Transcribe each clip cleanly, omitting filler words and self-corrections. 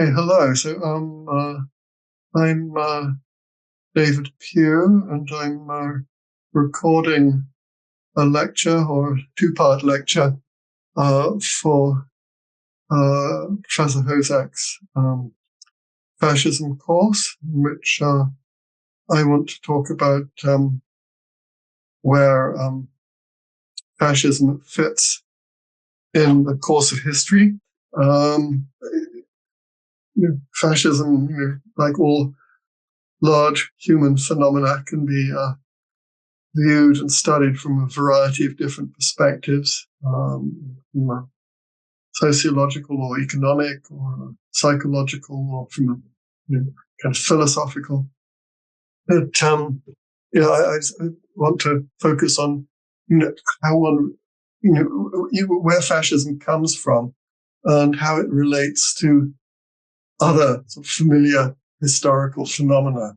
Hey, hello. I'm David Pugh, and I'm recording a lecture or two-part lecture for Professor Hozak's fascism course, in which I want to talk about where fascism fits in the course of history. Fascism, like all large human phenomena, can be viewed and studied from a variety of different perspectives, from a sociological or economic or psychological or from a kind of philosophical. But I want to focus on how one, where fascism comes from and how it relates to other sort of familiar historical phenomena.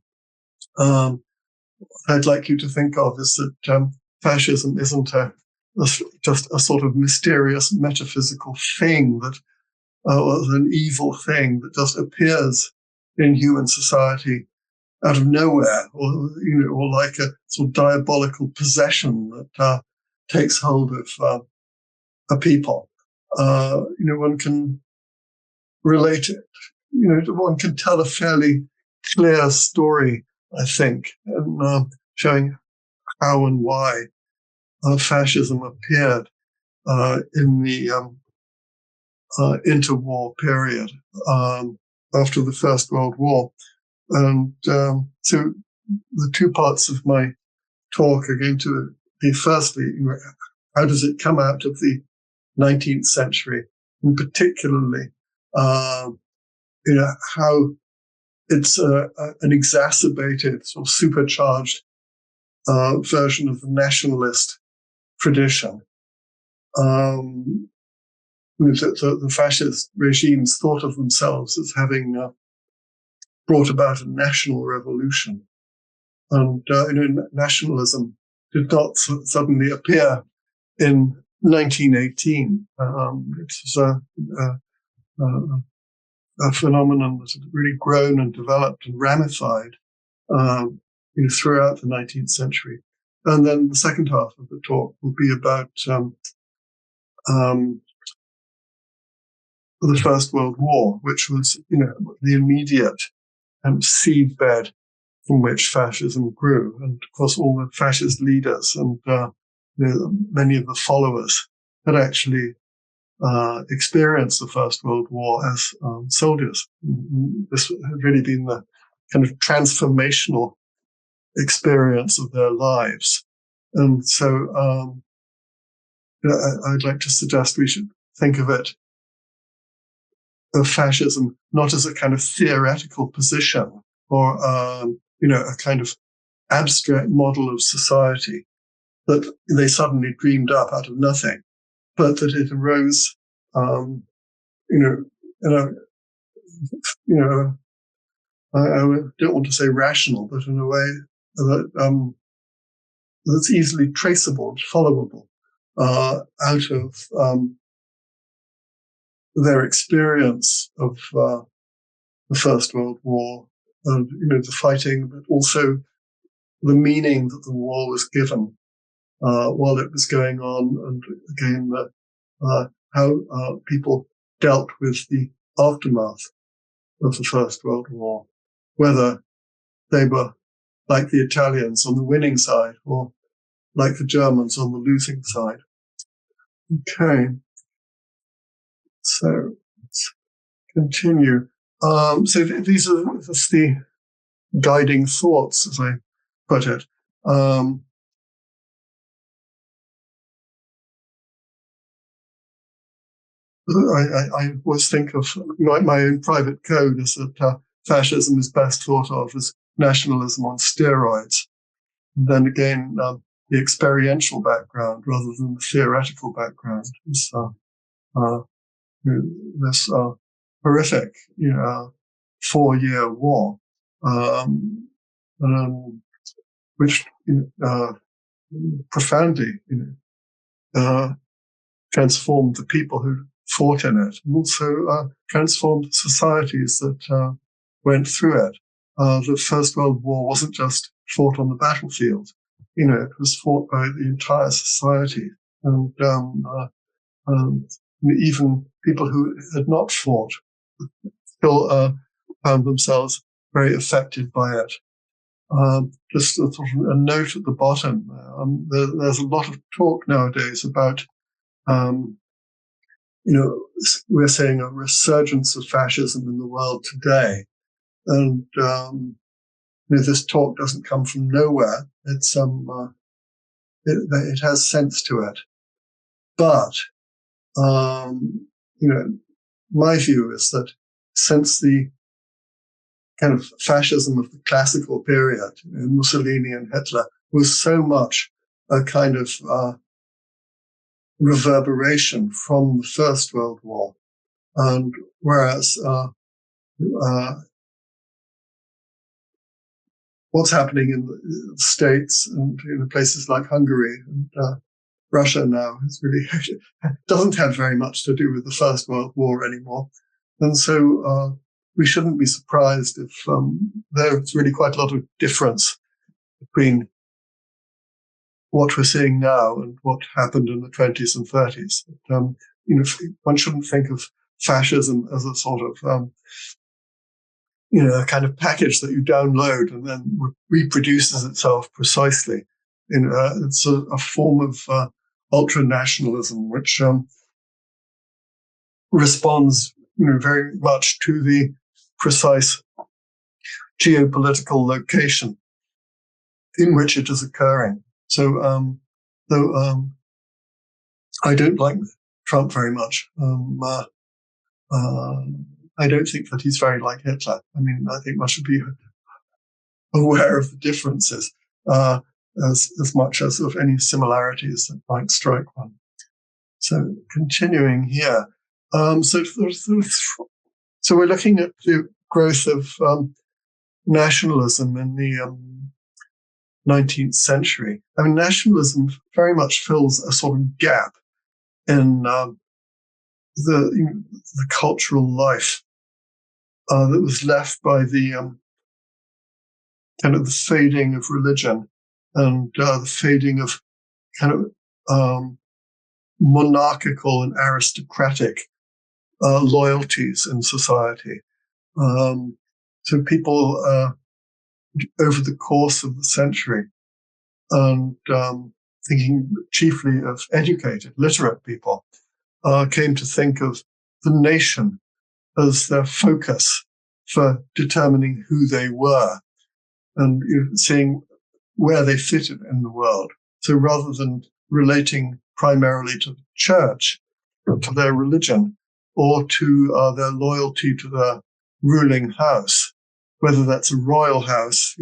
I'd like you to think of is that fascism isn't just a sort of mysterious metaphysical thing that, or an evil thing that just appears in human society out of nowhere, or like a sort of diabolical possession that takes hold of a people. One can relate it. One can tell a fairly clear story, I think, and showing how and why fascism appeared in the interwar period after the First World War. And so the two parts of my talk are going to be, firstly, how does it come out of the 19th century, and particularly, how it's an exacerbated, sort of supercharged version of the nationalist tradition. The fascist regimes thought of themselves as having brought about a national revolution. And nationalism did not suddenly appear in 1918. It was a phenomenon that had really grown and developed and ramified throughout the 19th century. And then the second half of the talk will be about the First World War, which was, the immediate seedbed from which fascism grew. And of course, all the fascist leaders and many of the followers had actually experienced the First World War as soldiers. This had really been the kind of transformational experience of their lives. And so I'd like to suggest we should think of fascism not as a kind of theoretical position or a kind of abstract model of society that they suddenly dreamed up out of nothing, but that it arose, I don't want to say rational, but in a way that that's easily traceable and followable out of their experience of the First World War and the fighting, but also the meaning that the war was given while it was going on, and again how people dealt with the aftermath of the First World War, whether they were like the Italians on the winning side or like the Germans on the losing side. Okay, so let's continue. So these are just the guiding thoughts, as I put it. I always think of my own private code is that fascism is best thought of as nationalism on steroids. And then again, the experiential background rather than the theoretical background is this horrific, 4-year war, which profoundly transformed the people who fought in it, and also transformed societies that went through it. The First World War wasn't just fought on the battlefield. It was fought by the entire society, and even people who had not fought still found themselves very affected by it. Just a sort of a note at the bottom. There's a lot of talk nowadays about, we're seeing a resurgence of fascism in the world today, and this talk doesn't come from nowhere. It's it has sense to it, but my view is that since the kind of fascism of the classical period, Mussolini and Hitler, was so much a kind of reverberation from the First World War, and whereas what's happening in the States and places like Hungary and Russia now is really doesn't have very much to do with the First World War anymore, and so we shouldn't be surprised if there's really quite a lot of difference between what we're seeing now and what happened in the 20s and 30s. One shouldn't think of fascism as a sort of a kind of package that you download and then reproduces itself precisely. It's a form of ultra-nationalism which responds very much to the precise geopolitical location in which it is occurring. So, though I don't like Trump very much, I don't think that he's very like Hitler. I mean, I think one should be aware of the differences as much as of any similarities that might strike one. So, continuing here. So we're looking at the growth of nationalism in the 19th century. I mean, nationalism very much fills a sort of gap in the cultural life that was left by the kind of the fading of religion and the fading of kind of monarchical and aristocratic loyalties in society. So people, over the course of the century, and thinking chiefly of educated, literate people, came to think of the nation as their focus for determining who they were and seeing where they fitted in the world. So rather than relating primarily to the church, to their religion, or to their loyalty to their ruling house, whether that's a royal house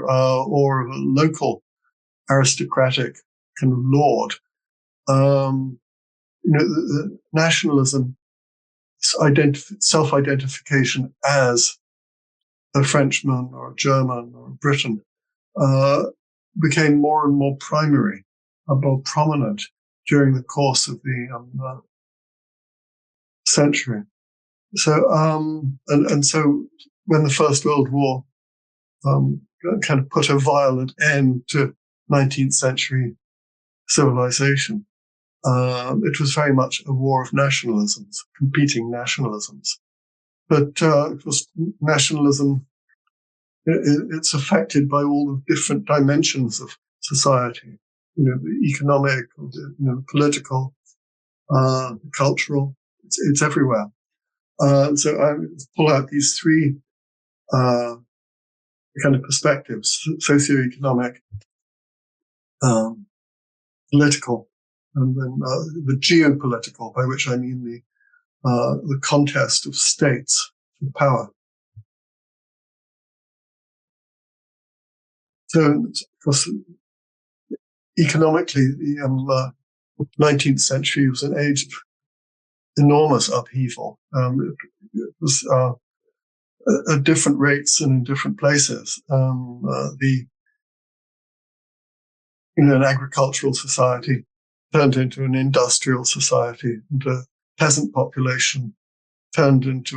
or a local aristocratic kind of lord. The nationalism, self-identification as a Frenchman or a German or a Briton, became more and more primary, more prominent during the course of the century. So, and so when the First World War kind of put a violent end to 19th century civilization, it was very much a war of nationalisms, competing nationalisms. But of course, nationalism, it's affected by all the different dimensions of society, the economic, the political, the cultural, it's everywhere. So I pull out these three kind of perspectives: socioeconomic, political, and then the geopolitical, by which I mean the contest of states for power. So, of course, economically, the 19th century was an age of enormous upheaval. It was at different rates and in different places. An agricultural society turned into an industrial society, and peasant population turned into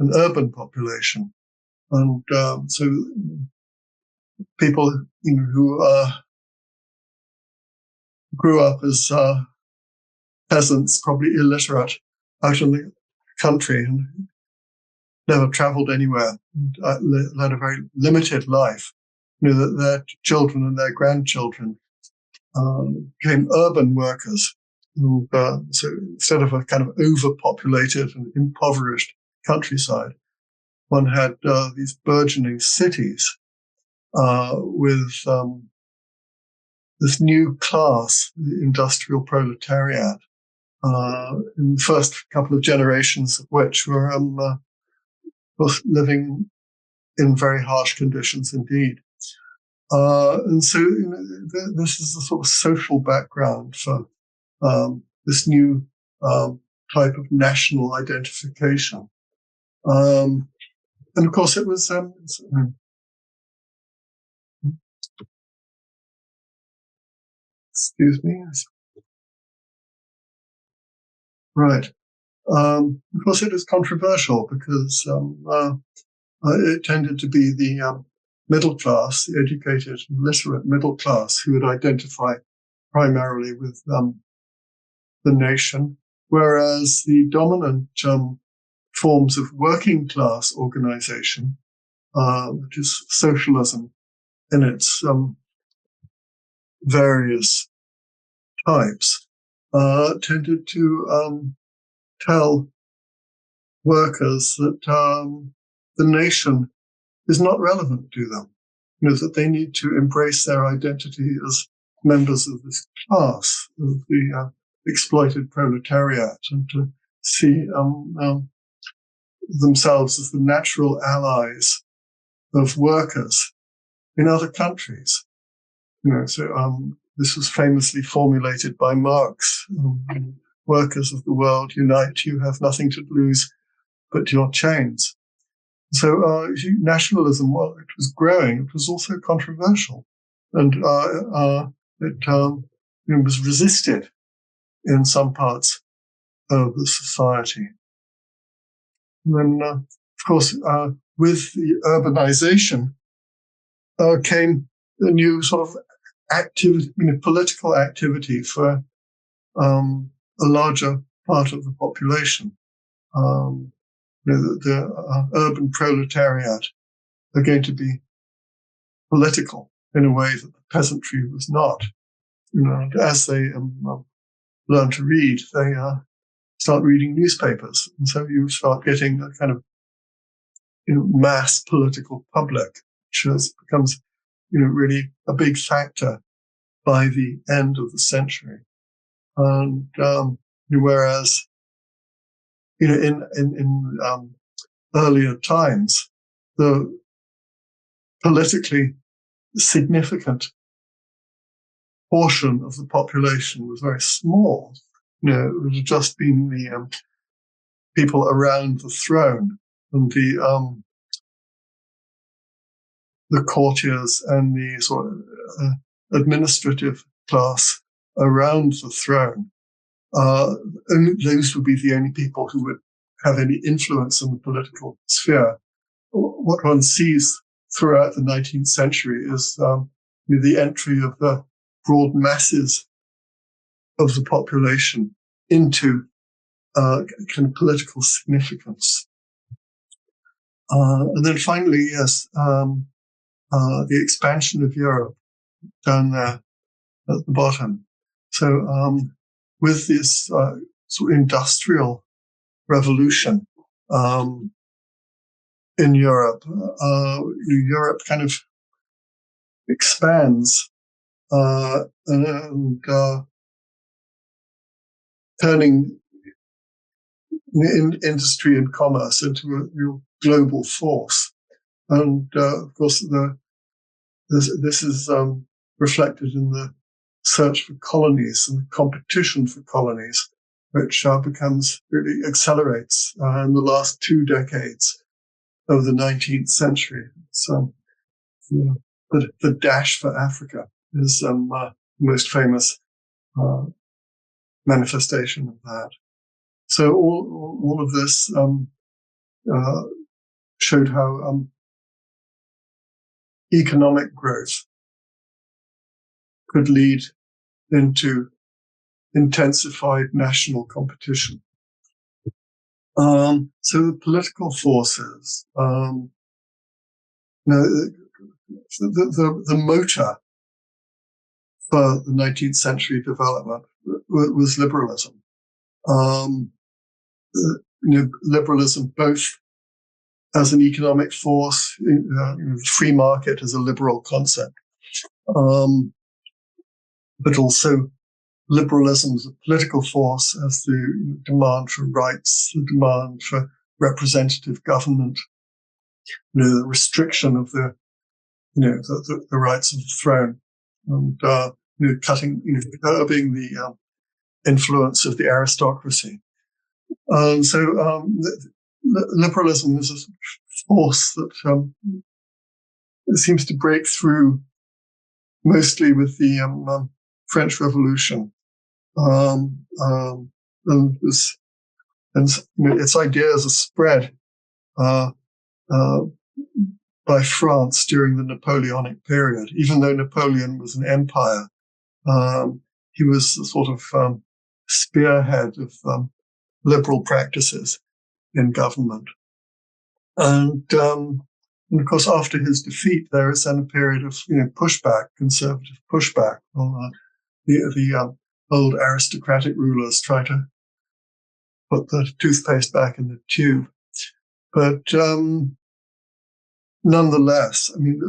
an urban population. And so people who grew up as peasants, probably illiterate, out in the country and never traveled anywhere, led a very limited life. That their children and their grandchildren became urban workers. And, so instead of a kind of overpopulated and impoverished countryside, one had these burgeoning cities with this new class, the industrial proletariat, in the first couple of generations of which were living in very harsh conditions indeed. And so this is the sort of social background for this new type of national identification. And of course it was, excuse me. Right. Of course it is controversial because it tended to be the middle class, the educated, literate middle class, who would identify primarily with the nation, whereas the dominant forms of working class organization, which is socialism in its various types, tended to tell workers that the nation is not relevant to them, that they need to embrace their identity as members of this class, of the exploited proletariat, and to see themselves as the natural allies of workers in other countries. So this was famously formulated by Marx. Workers of the world, unite, you have nothing to lose but your chains. So nationalism, while it was growing, it was also controversial. And it was resisted in some parts of the society. And then, of course, with the urbanization came a new sort of political activity for a larger part of the population. The urban proletariat are going to be political in a way that the peasantry was not. As they learn to read, they start reading newspapers, and so you start getting a kind of mass political public, which becomes really a big factor by the end of the century. And whereas in earlier times, the politically significant portion of the population was very small. It would have just been the people around the throne and the courtiers and the sort of administrative class around the throne. And those would be the only people who would have any influence in the political sphere. What one sees throughout the 19th century is the entry of the broad masses of the population into kind of political significance. And then finally, yes, the expansion of Europe down there at the bottom. So with this sort of industrial revolution in Europe, Europe kind of expands and turning industry and commerce into a real global force. And of course, this is reflected in the search for colonies and the competition for colonies, which really accelerates in the last 2 decades of the 19th century. So the dash for Africa is the most famous manifestation of that. So all of this showed how economic growth could lead into intensified national competition. So the political forces, the motor for the 19th century development was liberalism. Liberalism both as an economic force, free market as a liberal concept, but also liberalism as a political force, as the demand for rights, the demand for representative government, the restriction of the rights of the throne, and curbing the influence of the aristocracy. So liberalism is a force that seems to break through mostly with the French Revolution, and its ideas are spread by France during the Napoleonic period. Even though Napoleon was an empire, he was the sort of spearhead of liberal practices in government. And of course, after his defeat, there is then a period of pushback, conservative pushback. The old aristocratic rulers try to put the toothpaste back in the tube. But nonetheless, I mean,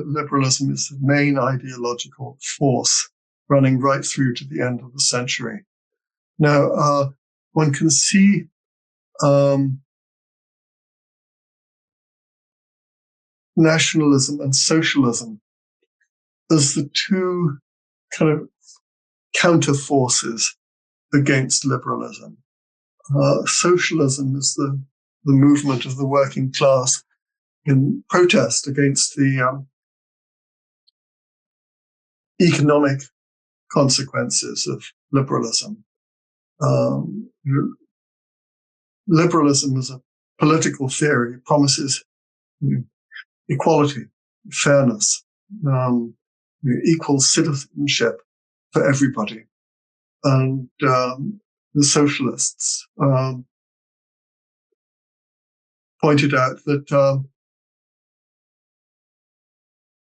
liberalism is the main ideological force running right through to the end of the century. Now, one can see nationalism and socialism as the two kind of counter forces against liberalism. Socialism is the movement of the working class in protest against the economic consequences of liberalism. Liberalism as a political theory promises equality, fairness, equal citizenship for everybody. And the socialists pointed out that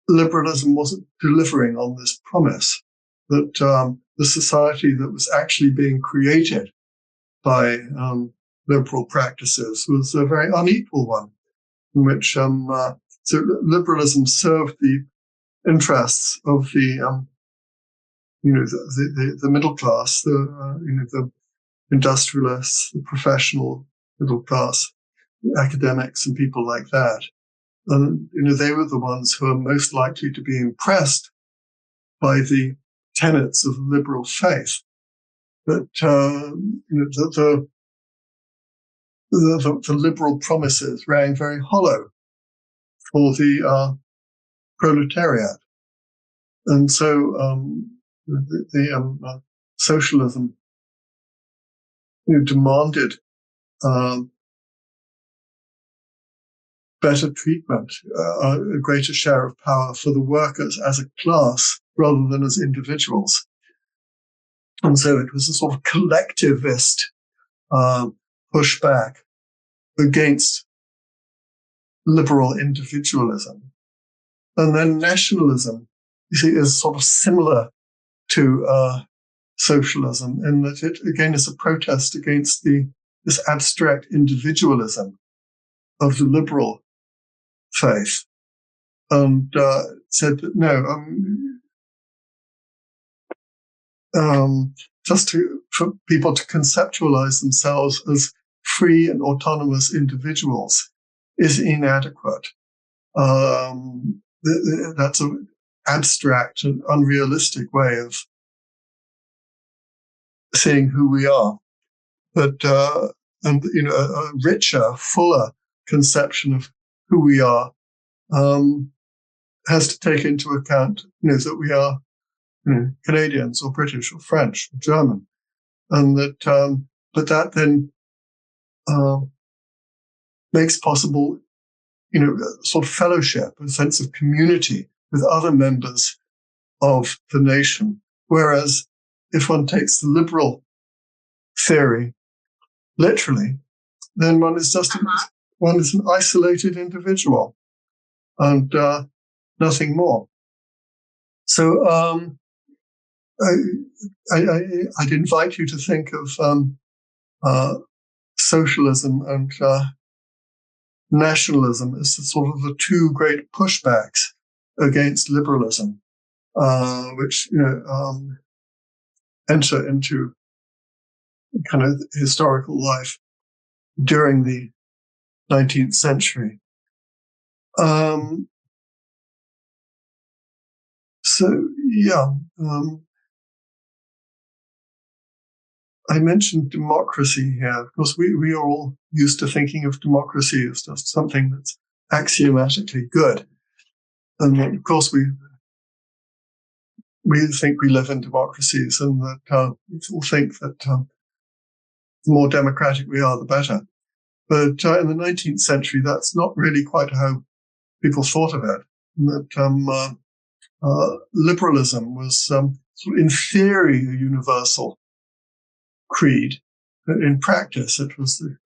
liberalism wasn't delivering on this promise, that the society that was actually being created by liberal practices was a very unequal one, in which so liberalism served the interests of the middle class, the industrialists, the professional middle class, academics, and people like that. And they were the ones who are most likely to be impressed by the tenets of liberal faith. But the liberal promises rang very hollow for the proletariat, and so the socialism demanded better treatment, a greater share of power for the workers as a class rather than as individuals. And so it was a sort of collectivist pushback against liberal individualism. And then nationalism, you see, is sort of similar to socialism in that it, again, is a protest against this abstract individualism of the liberal faith, and said that no, just for people to conceptualize themselves as free and autonomous individuals is inadequate. That's an abstract and unrealistic way of seeing who we are. But and a richer, fuller conception of who we are has to take into account that we are Canadians or British or French or German, and that but that then makes possible, sort of fellowship, a sense of community with other members of the nation. Whereas if one takes the liberal theory literally, then one is just one is an isolated individual and nothing more. So I'd invite you to think of socialism and nationalism as sort of the two great pushbacks against liberalism, which enter into kind of historical life during the 19th century. I mentioned democracy here. Of course, we are all used to thinking of democracy as just something that's axiomatically good. And of course, we think we live in democracies, and that we all think that the more democratic we are, the better. But in the 19th century, that's not really quite how people thought of it. That liberalism was, sort of in theory, a universal creed. In practice, it was the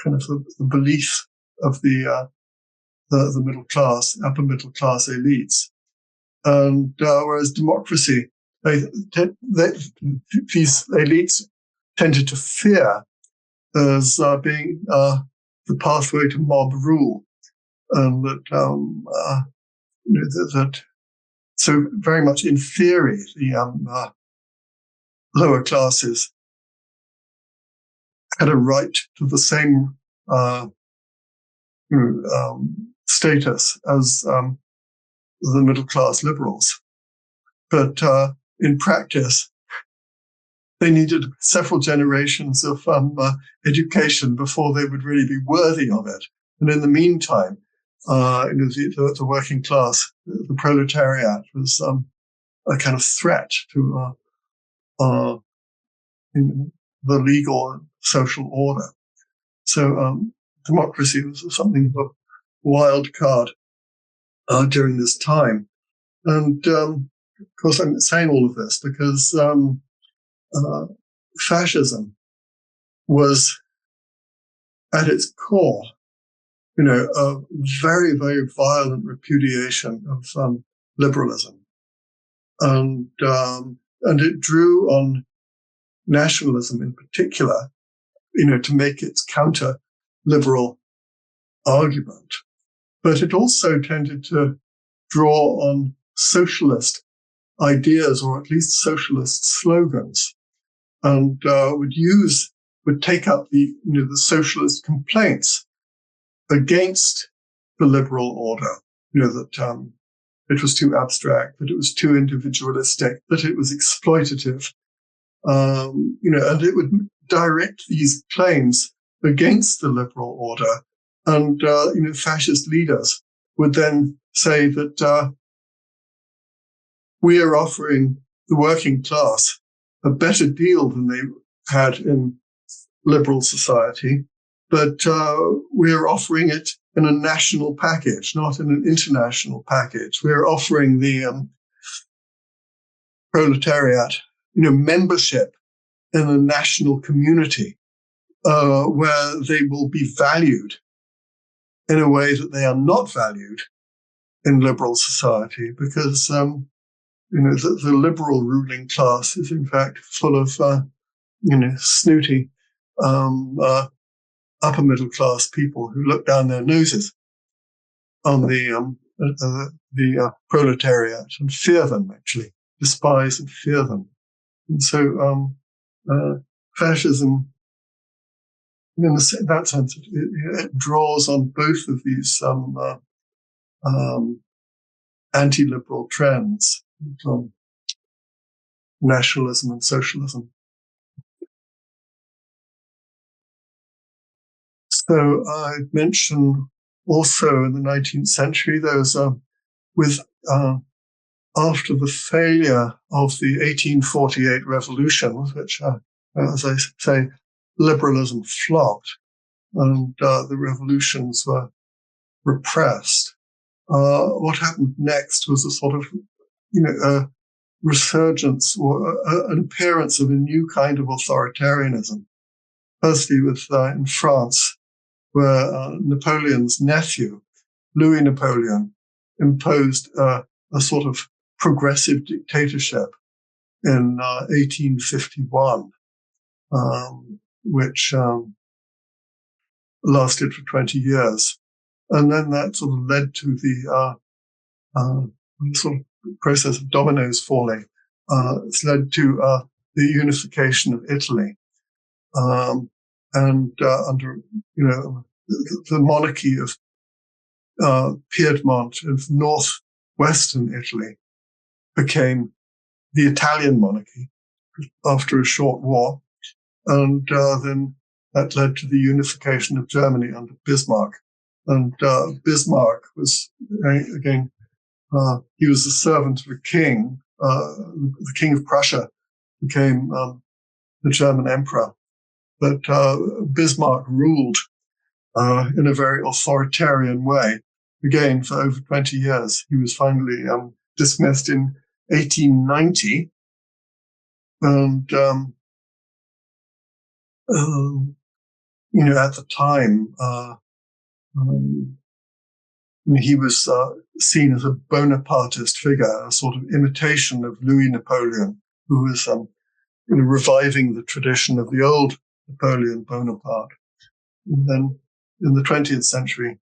kind of the belief of the middle class, upper middle class elites. And whereas democracy, these elites tended to fear as being the pathway to mob rule, and that so very much in theory the lower classes had a right to the same status as the middle class liberals, but in practice, they needed several generations of education before they would really be worthy of it. And in the meantime, the working class, the proletariat, was a kind of threat to the legal and social order. So democracy was something of a wild card during this time. And of course, I'm saying all of this because fascism was at its core, a very, very violent repudiation of liberalism. And it drew on nationalism in particular, to make its counter-liberal argument. But it also tended to draw on socialist ideas, or at least socialist slogans, and would take up the socialist complaints against the liberal order, that it was too abstract, that it was too individualistic, that it was exploitative, and it would direct these claims against the liberal order. And, fascist leaders would then say that we are offering the working class a better deal than they had in liberal society, but we are offering it in a national package, not in an international package. We are offering the proletariat, membership in a national community where they will be valued in a way that they are not valued in liberal society, because the liberal ruling class is in fact full of snooty upper middle class people who look down their noses on the proletariat and fear them, actually despise and fear them. And so fascism, in that sense, it draws on both of these anti-liberal trends, nationalism and socialism. So I mentioned also in the 19th century, there was after the failure of the 1848 revolution, which, as I say, liberalism flopped, and the revolutions were repressed. What happened next was a sort of, a resurgence or an appearance of a new kind of authoritarianism. Firstly, in France, where Napoleon's nephew, Louis Napoleon, imposed a sort of progressive dictatorship in 1851, which lasted for 20 years. And then that sort of led to the sort of process of dominoes falling. It's led to the unification of Italy. And under, the monarchy of Piedmont of northwestern Italy became the Italian monarchy after a short war. And then that led to the unification of Germany under Bismarck. And Bismarck was, again, he was the servant of a king. The King of Prussia became the German emperor. But Bismarck ruled in a very authoritarian way, again, for over 20 years. He was finally dismissed in 1890. And, at the time, he was seen as a Bonapartist figure, a sort of imitation of Louis Napoleon, who was reviving the tradition of the old Napoleon Bonaparte. And then in the 20th century,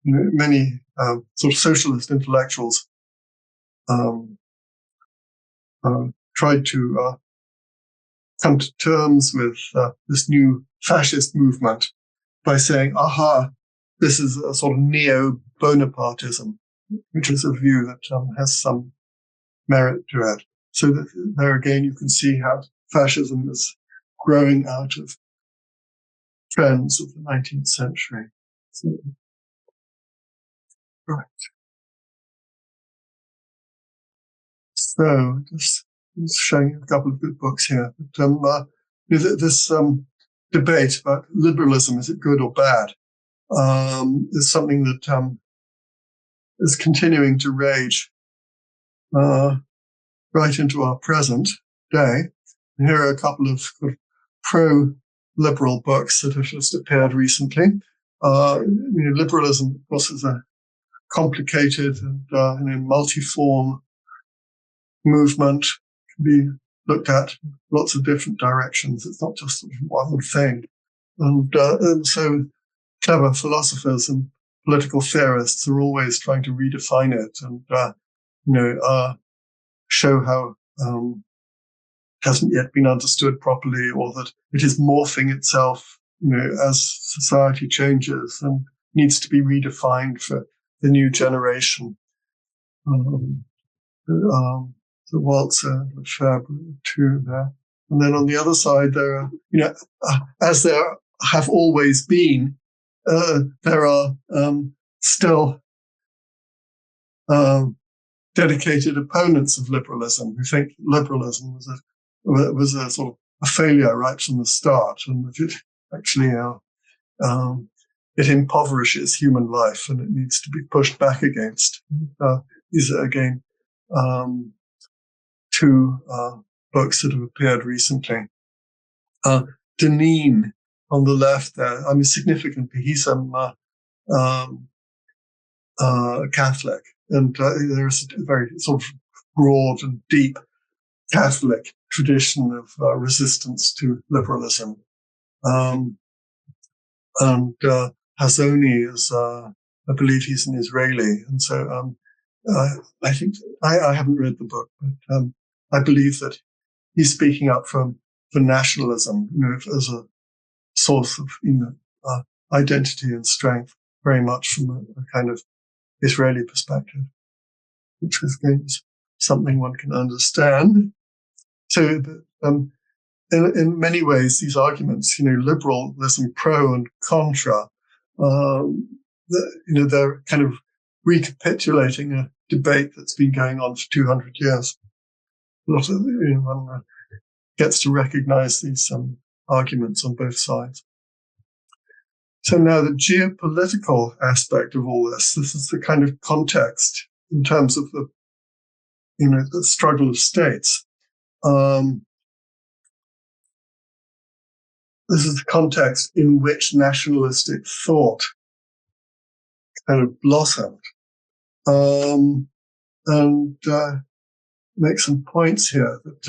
many sort of socialist intellectuals tried to come to terms with this new fascist movement by saying, aha, this is a sort of neo-Bonapartism, which is a view that has some merit to it. So that there again, you can see how fascism is growing out of trends of the 19th century. So, right. So just showing a couple of good books here. But, this debate about liberalism, is it good or bad, is something that is continuing to rage right into our present day. And here are a couple of pro-liberal books that have just appeared recently. Liberalism, of course, is a complicated and multiform movement, can be looked at lots of different directions. It's not just one thing. And so clever philosophers and political theorists are always trying to redefine it and, show how it hasn't yet been understood properly, or that it is morphing itself, as society changes and needs to be redefined for the new generation. The Walzer, the Fabre, too, there. And then on the other side, there are, as there have always been, there are still dedicated opponents of liberalism who think liberalism was a sort of a failure right from the start, and that it actually it impoverishes human life and it needs to be pushed back against. These are again two books that have appeared recently. Deneen on the left there, significantly, he's Catholic, and there's a very sort of broad and deep Catholic tradition of resistance to liberalism. And Hazony is, I believe he's an Israeli, and so I think I haven't read the book, but I believe that he's speaking up for nationalism, as a source of identity and strength, very much from a kind of Israeli perspective, which is something one can understand. So, in many ways, these arguments, liberalism pro and contra, they're kind of recapitulating a debate that's been going on for 200 years. One gets to recognize these arguments on both sides. So now the geopolitical aspect of all this is the kind of context in terms of the, the struggle of states. This is the context in which nationalistic thought kind of blossomed. And make some points here that,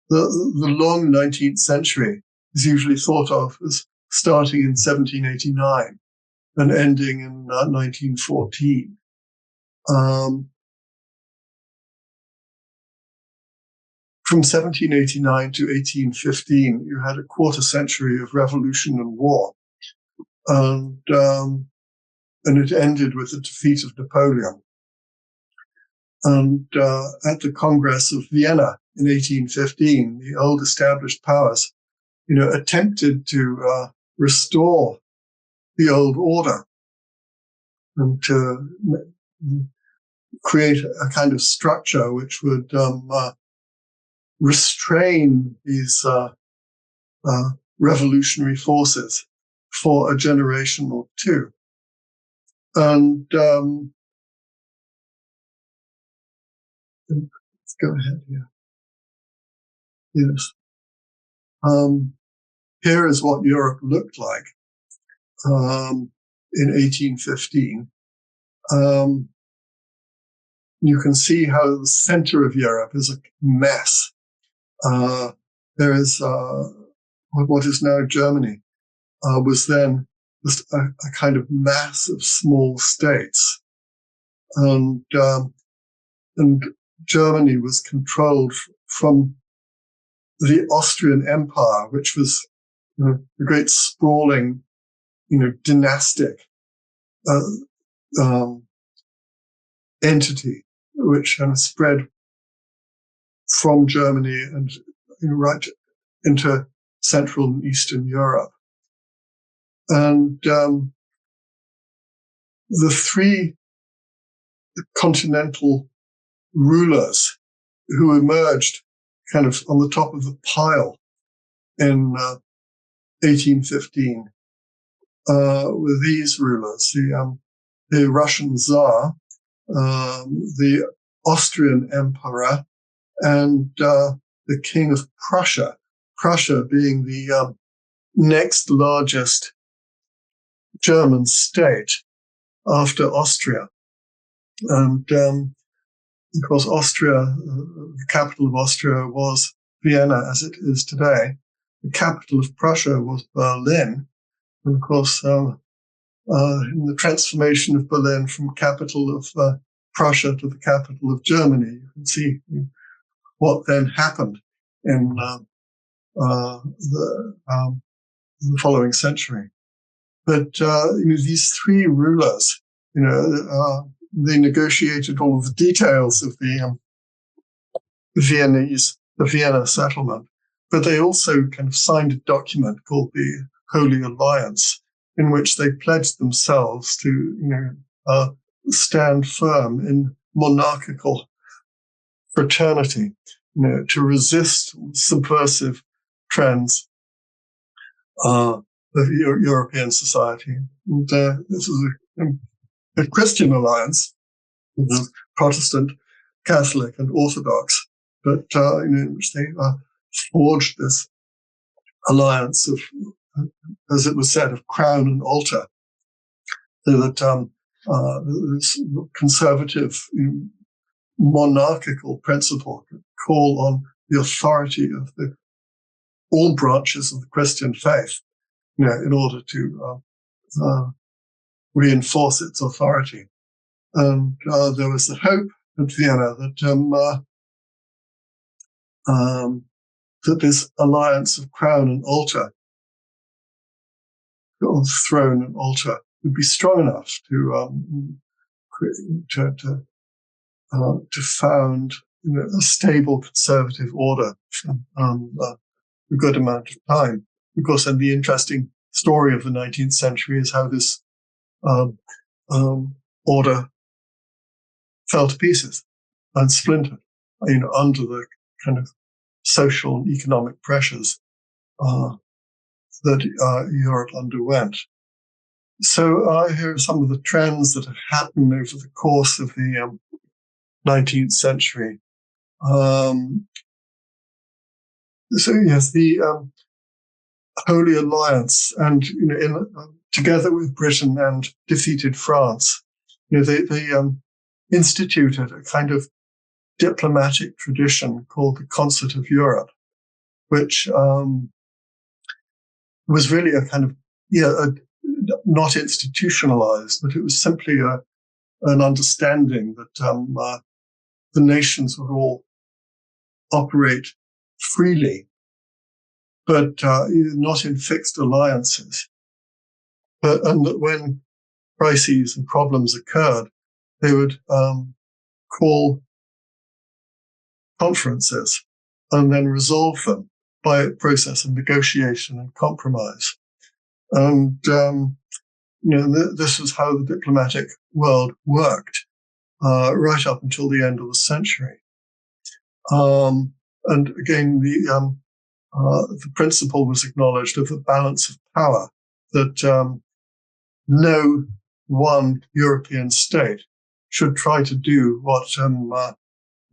the long 19th century is usually thought of as starting in 1789 and ending in 1914. From 1789 to 1815, you had a quarter century of revolution and war. And it ended with the defeat of Napoleon. And at the Congress of Vienna in 1815, the old established powers, attempted to restore the old order and to create a kind of structure which would restrain these revolutionary forces for a generation or two. And let's go ahead here. Yes. Here is what Europe looked like in 1815. You can see how the center of Europe is a mess. There is what is now Germany, was then just a kind of mass of small states. And Germany was controlled from the Austrian Empire, which was a great sprawling, dynastic entity, which spread from Germany and right into Central and Eastern Europe. And the three continental rulers who emerged kind of on the top of the pile in 1815 were these rulers, the Russian Tsar, the Austrian Emperor, and the King of Prussia, Prussia being the next largest German state after Austria. And of course, Austria, the capital of Austria was Vienna, as it is today. The capital of Prussia was Berlin. And of course, in the transformation of Berlin from capital of Prussia to the capital of Germany, you can see what then happened in the following century. But these three rulers, they negotiated all of the details of the Vienna settlement, but they also kind of signed a document called the Holy Alliance, in which they pledged themselves to, stand firm in monarchical fraternity, to resist subversive trends of European society. And this is a Christian alliance, Protestant, Catholic, and Orthodox, but in which they forged this alliance of, as it was said, of crown and altar, so that this conservative monarchical principle could call on the authority of all branches of the Christian faith, in order to reinforce its authority. And there was the hope at Vienna that that this alliance of crown and altar, or throne and altar, would be strong enough to found a stable conservative order for a good amount of time. Of course, and the interesting story of the 19th century is how this order fell to pieces and splintered, under the kind of social and economic pressures that Europe underwent. So here are some of the trends that have happened over the course of the 19th century. So yes, the Holy Alliance, and together with Britain and defeated France, they instituted a kind of diplomatic tradition called the Concert of Europe, which was really a kind of not institutionalized, but it was simply an understanding that the nations would all operate freely, but not in fixed alliances. And that when crises and problems occurred, they would call conferences and then resolve them by a process of negotiation and compromise. And this is how the diplomatic world worked right up until the end of the century. And again, the principle was acknowledged of the balance of power, that no one European state should try to do what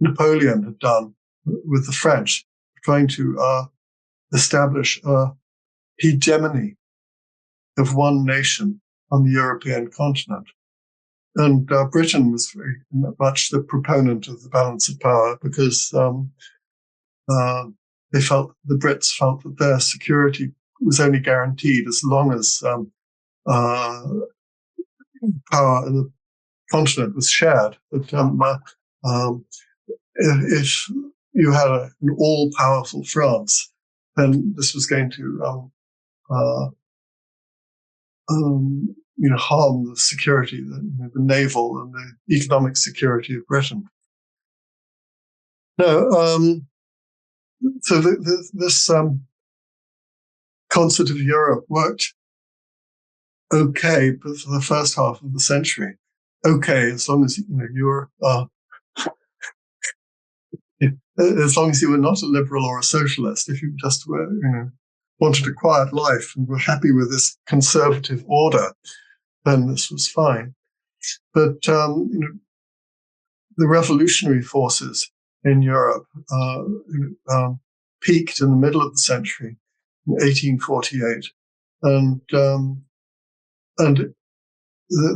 Napoleon had done with the French, trying to establish a hegemony of one nation on the European continent. And Britain was very much the proponent of the balance of power because the Brits felt that their security was only guaranteed as long as power in the continent was shared. That if you had an all-powerful France, then this was going to harm the security, the naval and the economic security of Britain. Now, so this Concert of Europe worked okay, but for the first half of the century, okay, as long as you were as long as you were not a liberal or a socialist. If you just were, wanted a quiet life and were happy with this conservative order, then this was fine. But the revolutionary forces in Europe peaked in the middle of the century, in 1848, and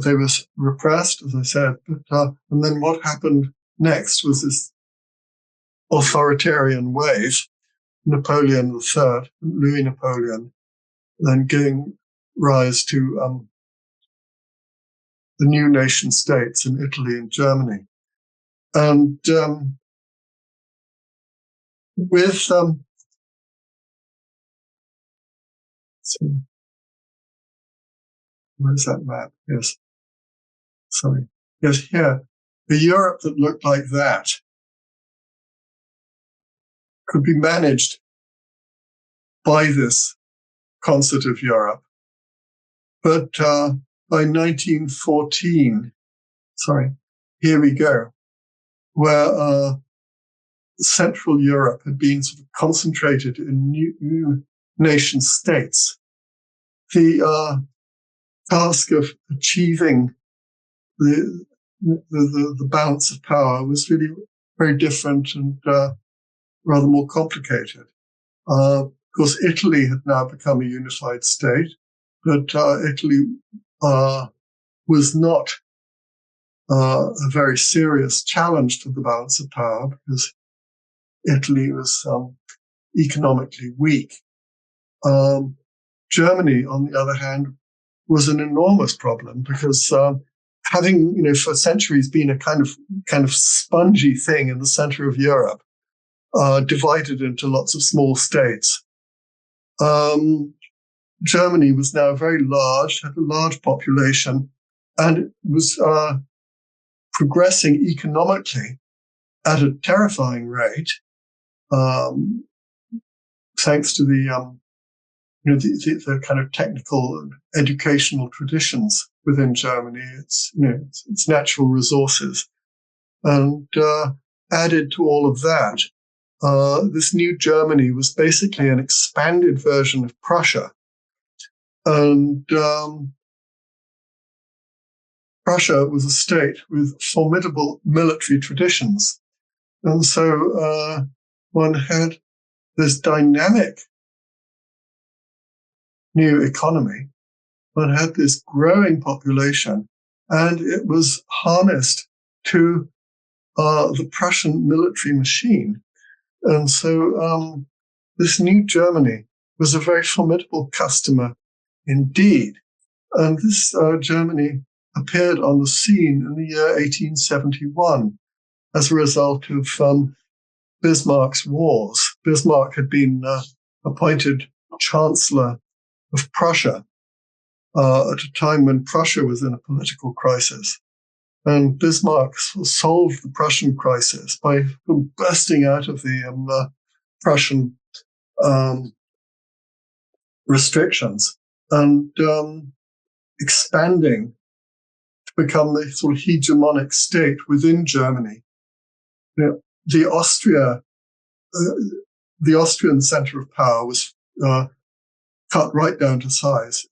they were repressed, as I said. But and then what happened next was this authoritarian wave. Napoleon III, Louis Napoleon, then giving rise to the new nation states in Italy and Germany. And with where's that map? Yes. Sorry. Yes, here. A Europe that looked like that could be managed by this Concert of Europe. But by 1914, here we go, where Central Europe had been sort of concentrated in new nation states. The task of achieving the balance of power was really very different and rather more complicated. Of course, Italy had now become a unified state, but Italy was not a very serious challenge to the balance of power because Italy was economically weak. Germany, on the other hand, was an enormous problem because having, for centuries been a kind of spongy thing in the center of Europe, divided into lots of small states. Germany was now very large, had a large population, and it was progressing economically at a terrifying rate, thanks to the kind of technical and educational traditions within Germany, its natural resources, and added to all of that this new Germany was basically an expanded version of Prussia. And Prussia was a state with formidable military traditions. And so one had this dynamic new economy, one had this growing population, and it was harnessed to the Prussian military machine. And so this new Germany was a very formidable customer indeed. And this Germany appeared on the scene in the year 1871 as a result of Bismarck's wars. Bismarck had been appointed Chancellor of Prussia at a time when Prussia was in a political crisis. And Bismarck solved the Prussian crisis by bursting out of the Prussian restrictions and expanding to become the sort of hegemonic state within Germany. The Austrian center of power was cut right down to size.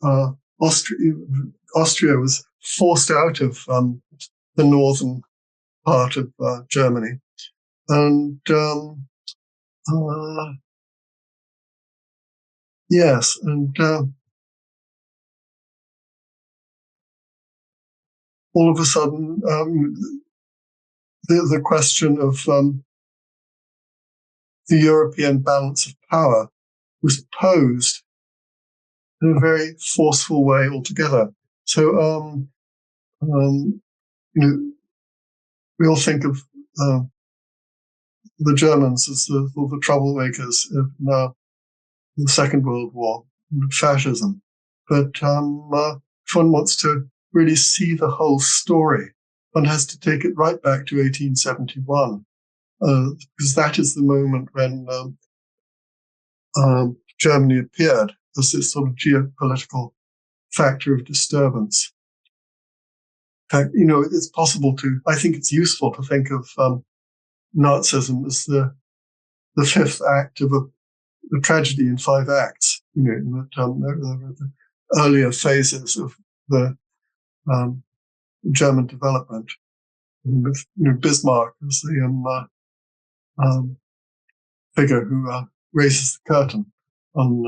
Austria was forced out of the northern part of Germany, and yes, and all of a sudden, the question of the European balance of power was posed in a very forceful way altogether. So, we all think of the Germans as the troublemakers in the Second World War, fascism. But if one wants to really see the whole story, one has to take it right back to 1871, because that is the moment when Germany appeared as this sort of geopolitical factor of disturbance. In fact, it's possible I think it's useful to think of Nazism as the fifth act of the tragedy in 5 acts. In the earlier phases of the German development, with Bismarck as the figure who raises the curtain on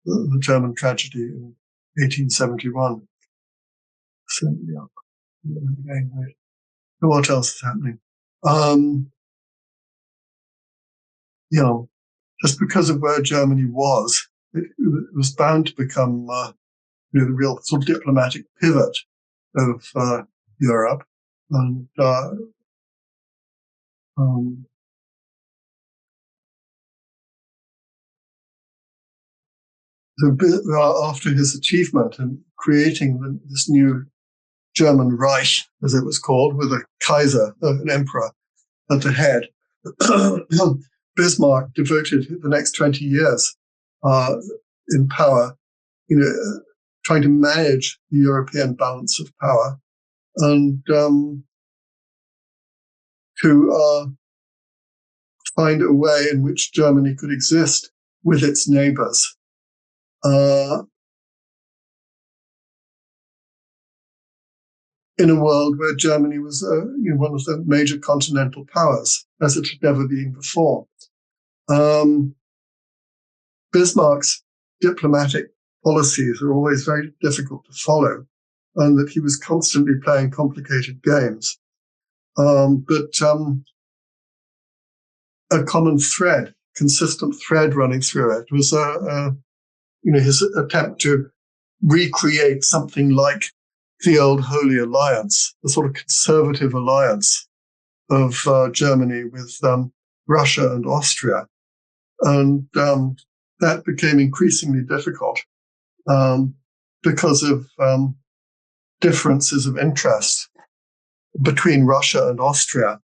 the German tragedy in 1871. So, what else is happening? Just because of where Germany was, it was bound to become the real sort of diplomatic pivot of Europe. And after his achievement in creating this new German Reich, as it was called, with a Kaiser, an emperor, at the head, Bismarck devoted the next 20 years in power, trying to manage the European balance of power and to find a way in which Germany could exist with its neighbors. In a world where Germany was one of the major continental powers, as it had never been before. Bismarck's diplomatic policies are always very difficult to follow, and that he was constantly playing complicated games. But a common thread, consistent thread running through it was his attempt to recreate something like the old Holy Alliance, the sort of conservative alliance of Germany with Russia and Austria. And that became increasingly difficult because of differences of interest between Russia and Austria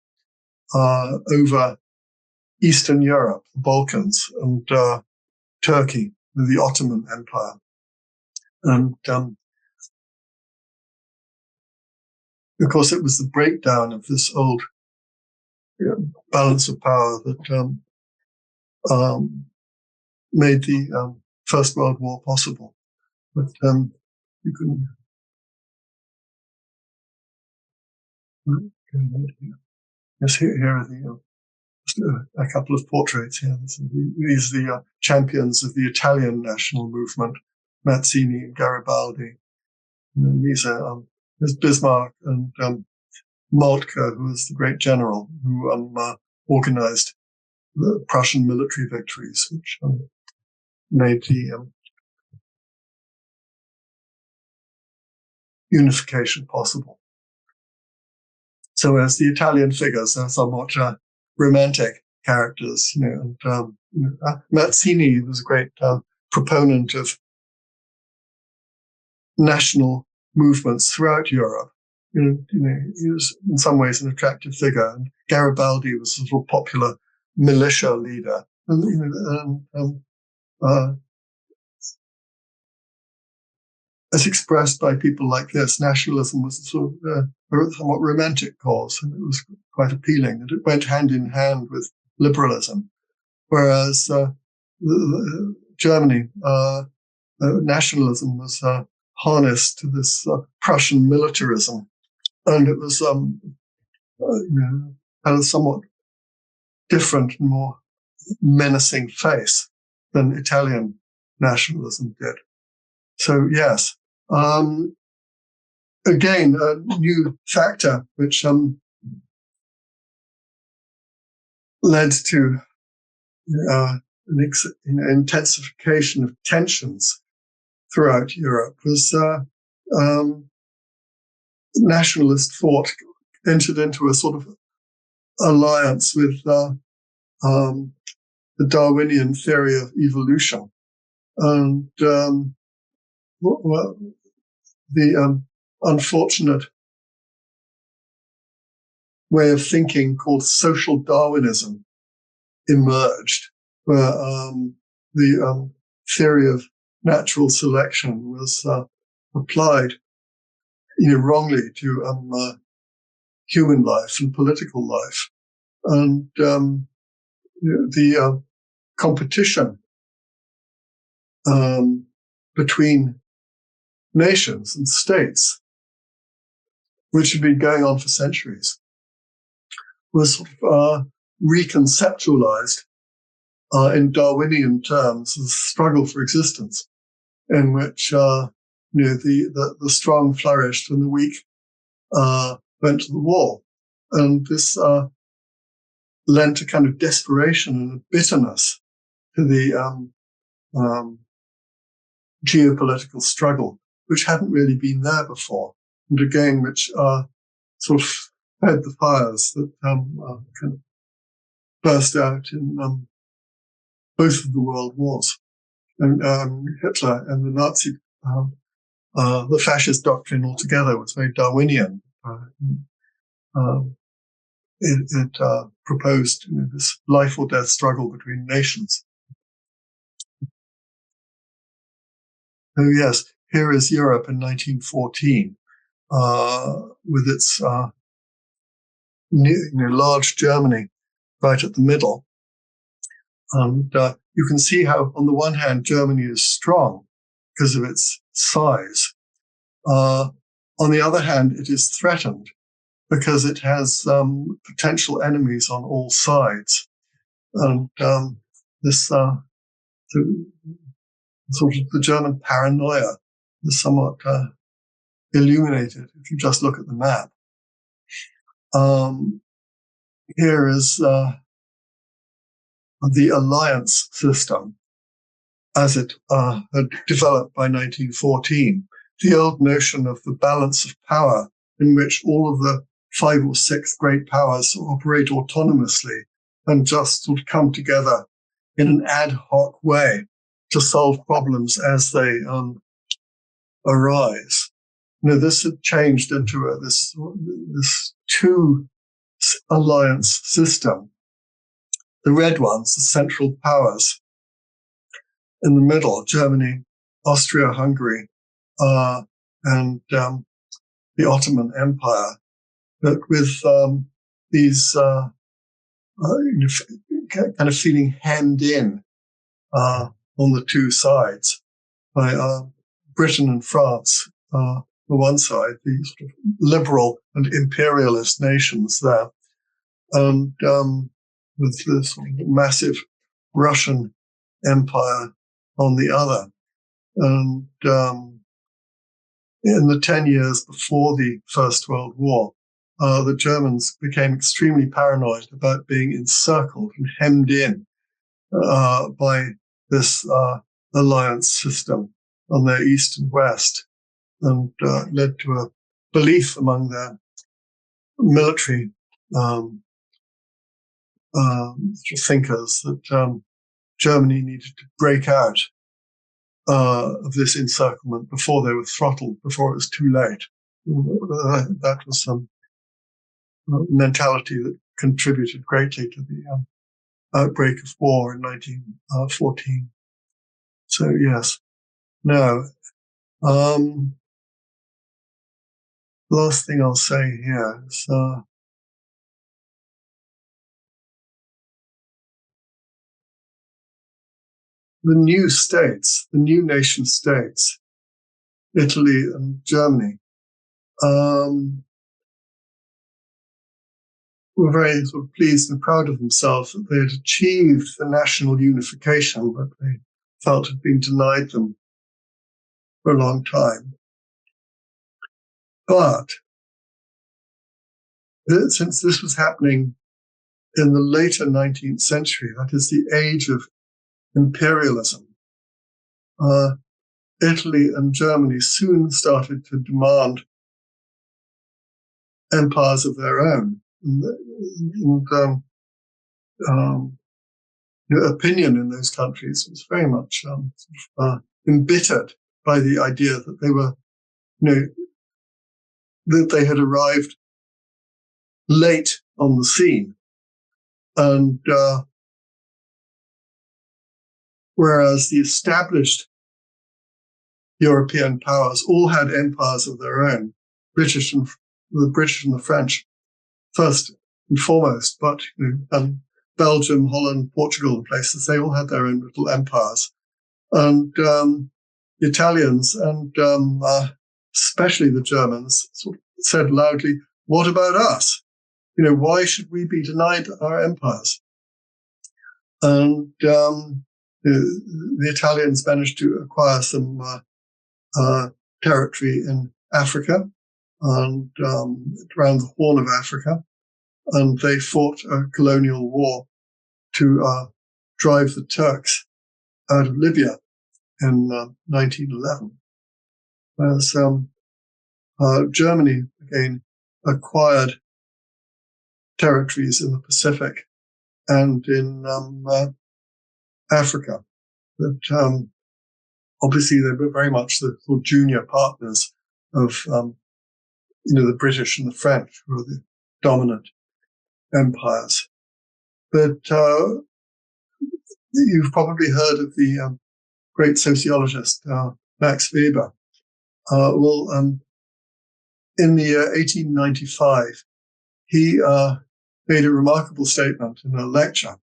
over Eastern Europe, the Balkans, and Turkey, the Ottoman Empire. And of course, it was the breakdown of this old balance of power that made the First World War possible. But you can. Yes, here are a couple of portraits here. These are the champions of the Italian national movement, Mazzini and Garibaldi. And these are there's Bismarck and Moltke, who was the great general who organized the Prussian military victories, which made the unification possible. So as the Italian figures are somewhat romantic characters, and Mazzini was a great proponent of national movements throughout Europe. He was in some ways an attractive figure. And Garibaldi was a sort of popular militia leader. As expressed by people like this, nationalism was a sort of a somewhat romantic cause, and it was quite appealing. And it went hand in hand with liberalism. Whereas Germany, nationalism was harnessed to this Prussian militarism, and it was had a somewhat different and more menacing face than Italian nationalism did. So yes, again, a new factor which led to an intensification of tensions throughout Europe was nationalist thought entered into a sort of alliance with the Darwinian theory of evolution. And the unfortunate way of thinking called social Darwinism emerged, where the theory of natural selection was applied wrongly to human life and political life. And the competition between nations and states, which had been going on for centuries, was sort of reconceptualized in Darwinian terms as a struggle for existence, in which the strong flourished and the weak went to the wall. And this lent a kind of desperation and a bitterness to the geopolitical struggle, which hadn't really been there before, and again, which sort of fed the fires that kind of burst out in both of the world wars. And Hitler and the Nazi, the fascist doctrine altogether was very Darwinian. It proposed this life or death struggle between nations. So yes, here is Europe in 1914 with its large Germany right at the middle. And you can see how, on the one hand, Germany is strong because of its size. On the other hand, it is threatened because it has potential enemies on all sides. And this sort of the German paranoia is somewhat illuminated if you just look at the map. Here is the alliance system as it had developed by 1914. The old notion of the balance of power in which all of the 5 or 6 great powers operate autonomously and just sort of come together in an ad hoc way to solve problems as they arise. This had changed into this 2 alliance system. The red ones, the central powers. In the middle, Germany, Austria-Hungary, and the Ottoman Empire. But with these kind of feeling hemmed in on the two sides by Britain and France, the one side, the sort of liberal and imperialist nations there, and with this sort of massive Russian empire on the other. And in the 10 years before the First World War, the Germans became extremely paranoid about being encircled and hemmed in by this alliance system on their east and west, and led to a belief among their military thinkers that Germany needed to break out of this encirclement before they were throttled, before it was too late. That was some mentality that contributed greatly to the outbreak of war in 1914. So yes. Now, last thing I'll say here is the new states, the new nation states, Italy and Germany, were very sort of pleased and proud of themselves that they had achieved the national unification that they felt had been denied them for a long time. But since this was happening in the later 19th century, that is the age of imperialism, Italy and Germany soon started to demand empires of their own. And opinion in those countries was very much embittered by the idea that they were, that they had arrived late on the scene. And whereas the established European powers all had empires of their own, the British and the French first and foremost, but Belgium, Holland, Portugal, and places, they all had their own little empires. And the Italians and especially the Germans sort of said loudly, "What about us? Why should we be denied our empires?" And the Italians managed to acquire some territory in Africa and around the Horn of Africa, and they fought a colonial war to drive the Turks out of Libya in 1911. Whereas Germany, again, acquired territories in the Pacific and in Africa that obviously they were very much the sort of junior partners of the British and the French, who were the dominant empires. But you've probably heard of the great sociologist Max Weber. In the year 1895, he made a remarkable statement in a lecture.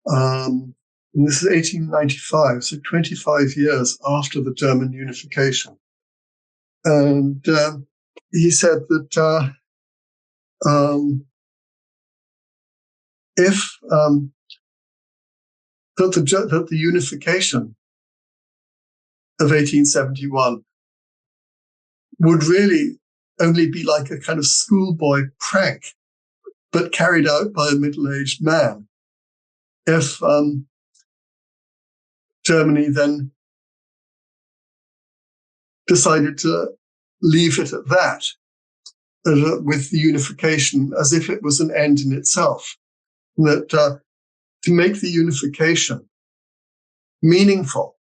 And this is 1895, so 25 years after the German unification. And he said that that the unification of 1871 would really only be like a kind of schoolboy prank, but carried out by a middle-aged man, if Germany then decided to leave it at that, with the unification as if it was an end in itself. That to make the unification meaningful,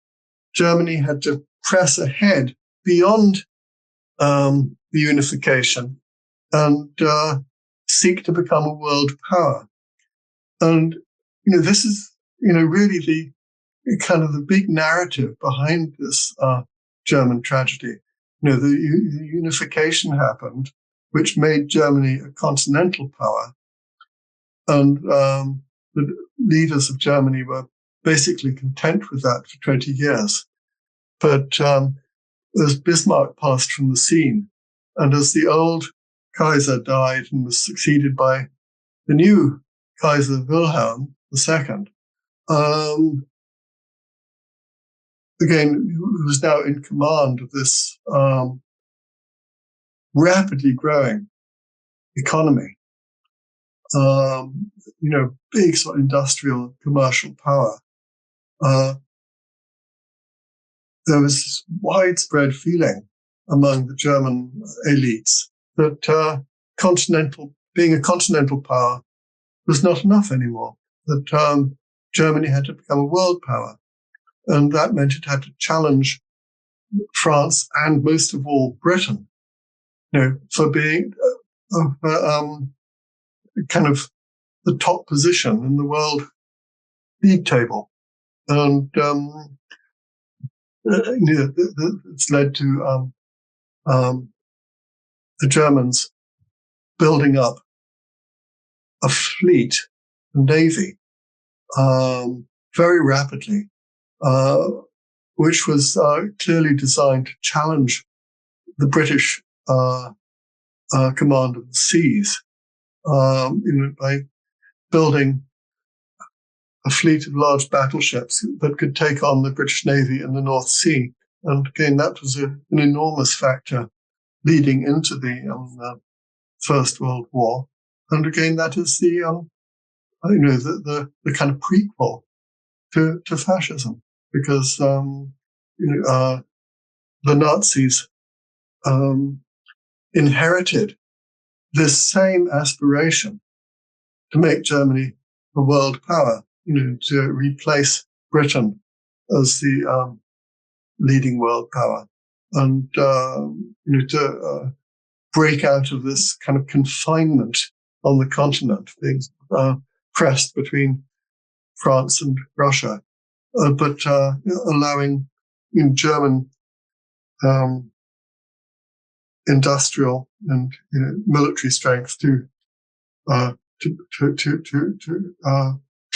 Germany had to press ahead beyond the unification and seek to become a world power. And this is really the kind of the big narrative behind this German tragedy. The unification happened, which made Germany a continental power, and the leaders of Germany were basically content with that for 20 years. But as Bismarck passed from the scene, and as the old Kaiser died and was succeeded by the new Kaiser Wilhelm II, again, who was now in command of this rapidly growing economy, big sort of industrial commercial power. There was this widespread feeling among the German elites that being a continental power was not enough anymore, that Germany had to become a world power. And that meant it had to challenge France and most of all Britain, for being kind of the top position in the world league table. And it's led to the Germans building up a fleet, a navy, very rapidly, which was clearly designed to challenge the British command of the seas, by building a fleet of large battleships that could take on the British Navy in the North Sea. And again, that was an enormous factor leading into the First World War. And again, that is the kind of prequel to fascism, because the Nazis inherited this same aspiration to make Germany a world power, to replace Britain as the leading world power, and to break out of this kind of confinement on the continent, being pressed between France and Russia, but allowing German industrial and military strength to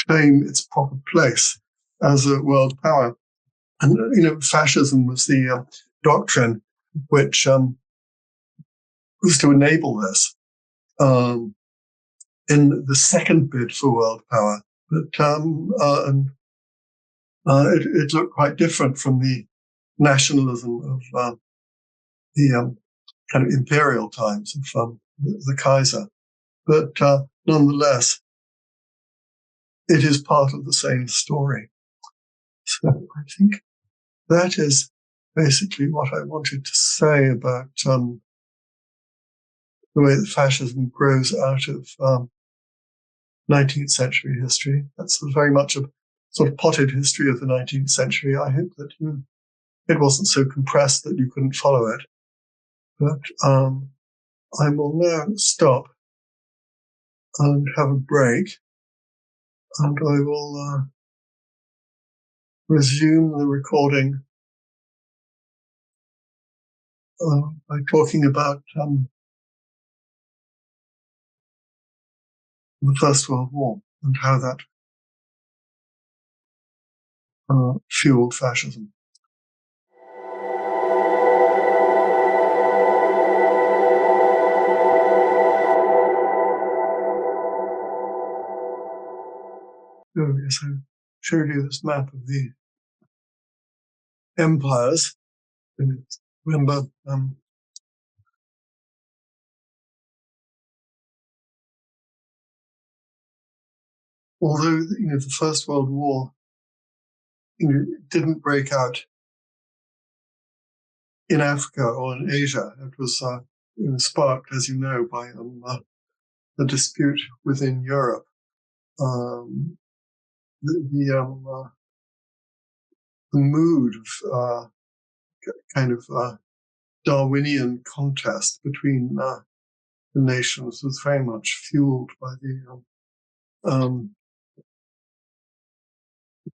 claim its proper place as a world power. And fascism was the doctrine which was to enable this in the second bid for world power. But it looked quite different from the nationalism of the kind of imperial times of the Kaiser. But nonetheless, it is part of the same story. So I think that is basically what I wanted to say about the way that fascism grows out of 19th century history. That's very much a sort of potted history of the 19th century. I hope that it wasn't so compressed that you couldn't follow it. But I will now stop and have a break, and I will resume the recording by talking about the First World War and how that fueled fascism. So, yes, I showed you this map of the empires. And remember, although the First World War didn't break out in Africa or in Asia, it was sparked, as you know, by the dispute within Europe. The mood of kind of Darwinian contest between the nations was very much fueled by the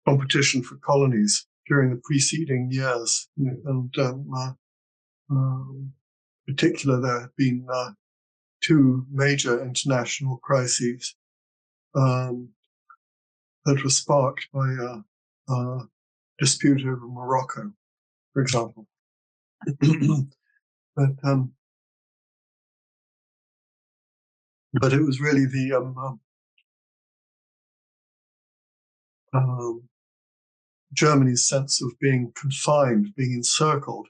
competition for colonies during the preceding years. And in particular, there have been two major international crises. that was sparked by a dispute over Morocco, for example. But it was really the Germany's sense of being confined, being encircled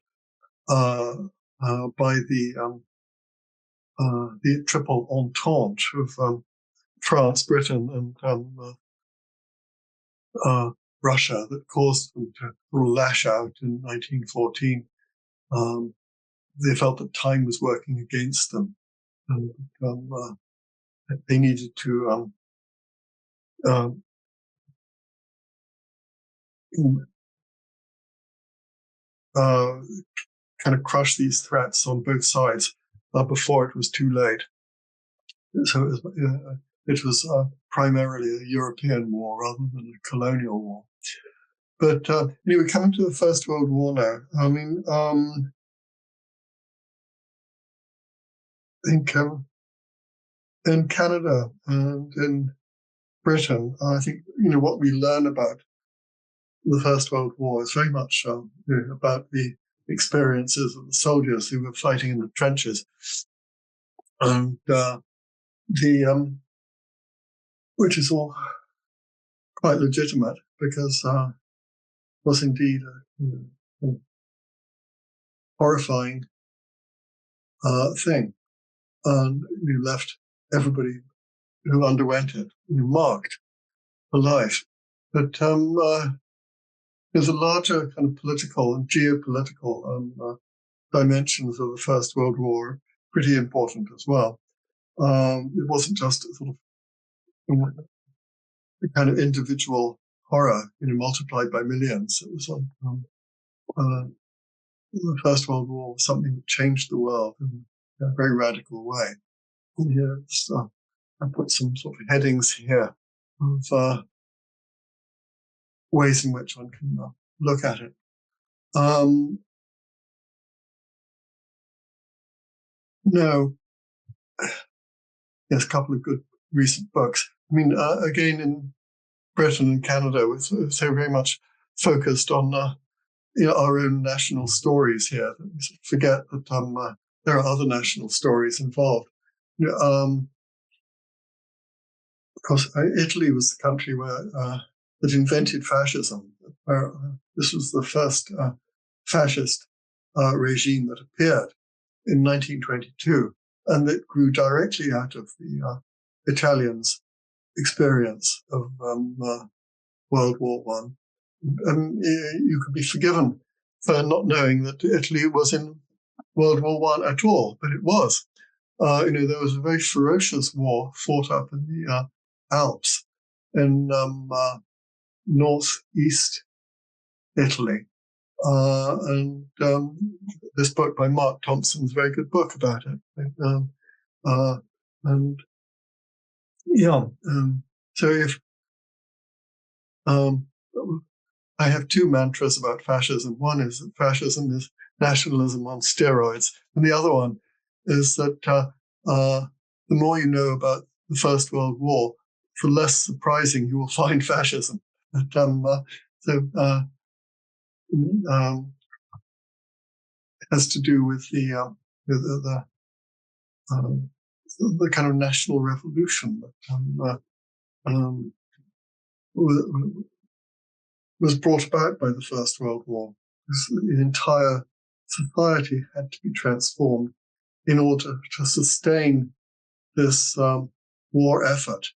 by the triple entente of France, Britain, and Russia that caused them to lash out in 1914. They felt that time was working against them, and they needed to kind of crush these threats on both sides before it was too late. So it was primarily a European war rather than a colonial war. But anyway, coming to the First World War now. I mean, I think in Canada and in Britain, I think what we learn about the First World War is very much about the experiences of the soldiers who were fighting in the trenches, and which is all quite legitimate because it was indeed a horrifying thing, and you left everybody who underwent it marked for life. But there's a larger kind of political and geopolitical dimensions of the First World War, pretty important as well. It wasn't just a sort of a kind of individual horror, multiplied by millions. It was the First World War was something that changed the world in a very radical way. And here, I put some sort of headings here of ways in which one can look at it. No, yes, a couple of good recent books. I mean, again, in Britain and Canada, we're so very much focused on our own national stories here. We forget that there are other national stories involved. Because Italy was the country that invented fascism. This was the first fascist regime that appeared in 1922, and that grew directly out of the Italians' experience of World War One. You could be forgiven for not knowing that Italy was in World War One at all, but it was. There was a very ferocious war fought up in the Alps in northeast Italy. And this book by Mark Thompson is a very good book about it. And yeah, so if I have two mantras about fascism. One is that fascism is nationalism on steroids, and the other one is that the more you know about the First World War, the less surprising you will find fascism. But, it has to do with the kind of national revolution that was brought about by the First World War. The entire society had to be transformed in order to sustain this war effort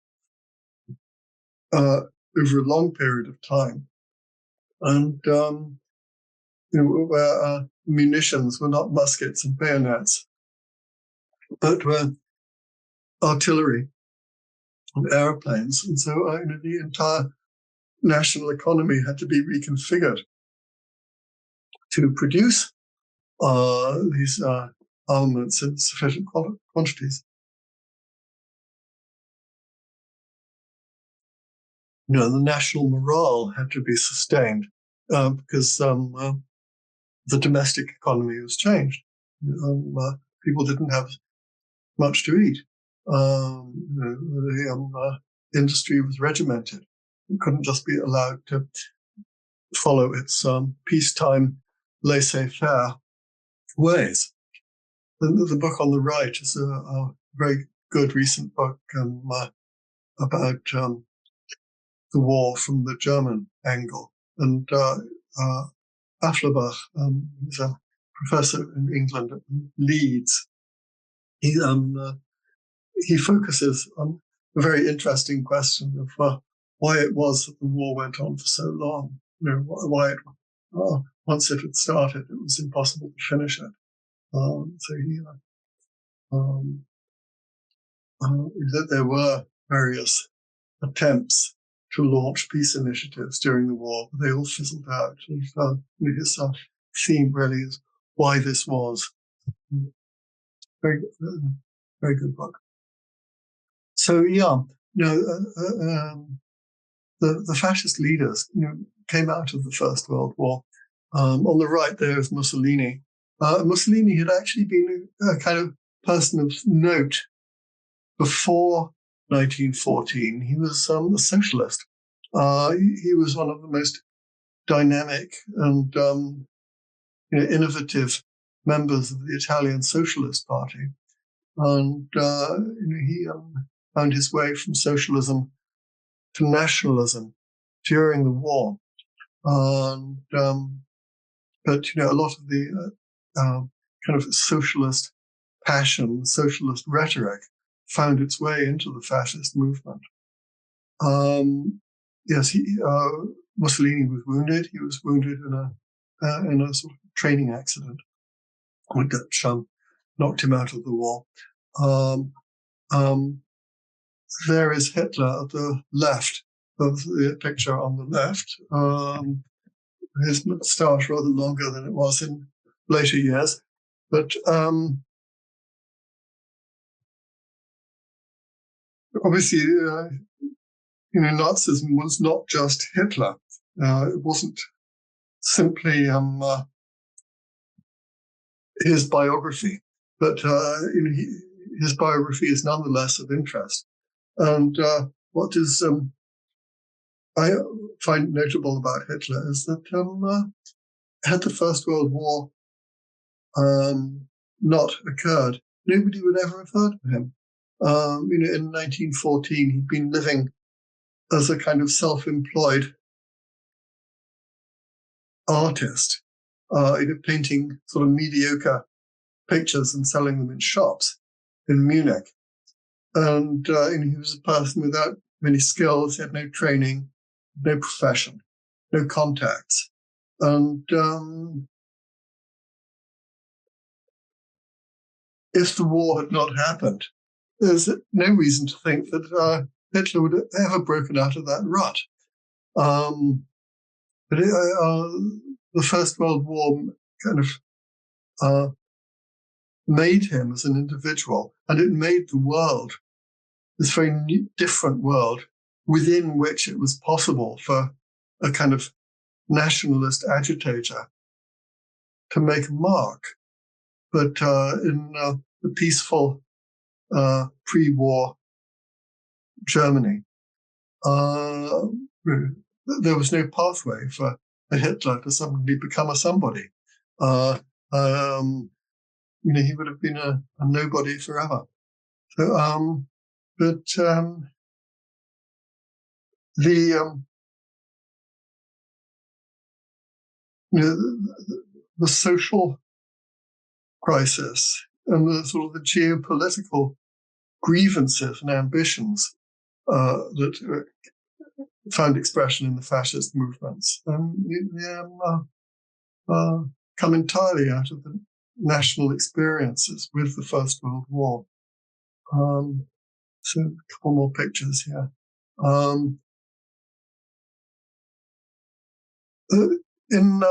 over a long period of time. And where munitions were not muskets and bayonets, but were artillery and airplanes. And so the entire national economy had to be reconfigured to produce these armaments in sufficient quantities. The national morale had to be sustained because the domestic economy was changed. People didn't have much to eat. The industry was regimented. It couldn't just be allowed to follow its peacetime laissez-faire ways. The book on the right is a very good recent book about the war from the German angle. And Afflerbach, who's a professor in England at Leeds, he focuses on a very interesting question of why it was that the war went on for so long. Why it, once it had started, it was impossible to finish it. So he that there were various attempts to launch peace initiatives during the war, but they all fizzled out. And his theme really is why this was. Very, very good book. So the fascist leaders, came out of the First World War. On the right there is Mussolini. Mussolini had actually been a kind of person of note before 1914. He was a socialist. He was one of the most dynamic and innovative members of the Italian Socialist Party, and he found his way from socialism to nationalism during the war. And but a lot of the kind of socialist passion, socialist rhetoric, found its way into the fascist movement. Yes, Mussolini was wounded. He was wounded in a sort of training accident, which knocked him out of the war. There is Hitler at the left of the picture on the left. His moustache rather longer than it was in later years, but obviously, Nazism was not just Hitler. It wasn't simply his biography, but his biography is nonetheless of interest. And what is I find notable about Hitler is that had the First World War not occurred, nobody would ever have heard of him. In 1914, he'd been living as a kind of self-employed artist, painting sort of mediocre pictures and selling them in shops in Munich. And he was a person without many skills. He had no training, no profession, no contacts. And if the war had not happened, there's no reason to think that Hitler would have ever broken out of that rut. But the First World War kind of made him as an individual, and it made the world, this very different world, within which it was possible for a kind of nationalist agitator to make a mark. But in the peaceful pre-war Germany, there was no pathway for a Hitler to suddenly become a somebody. He would have been a nobody forever. So, the social crisis and the sort of the geopolitical grievances and ambitions that found expression in the fascist movements come entirely out of the national experiences with the First World War. So a couple more pictures here. In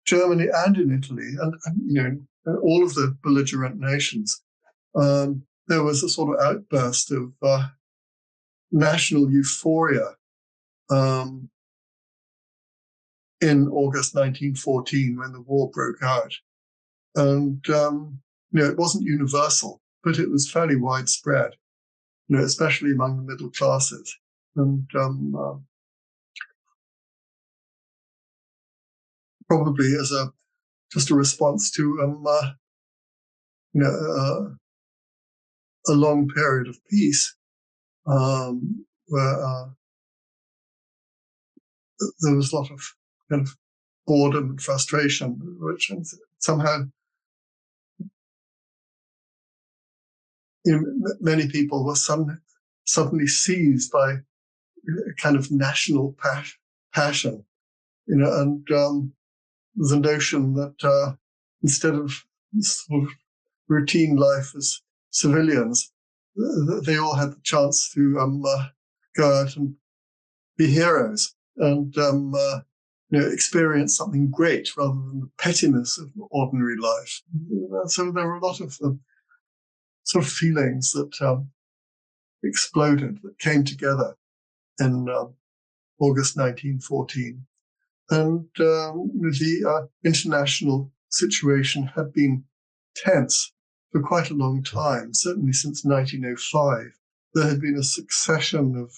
Germany and in Italy, and all of the belligerent nations, there was a sort of outburst of national euphoria in August 1914 when the war broke out. And it wasn't universal, but it was fairly widespread, especially among the middle classes. And probably as just a response to a long period of peace, where there was a lot of kind of boredom and frustration, which somehow many people were suddenly seized by a kind of national passion, and the notion that instead of sort of routine life as civilians, they all had the chance to go out and be heroes and experience something great rather than the pettiness of ordinary life. So there were a lot of sort of feelings that exploded, that came together in August 1914. And the international situation had been tense for quite a long time, certainly since 1905. There had been a succession of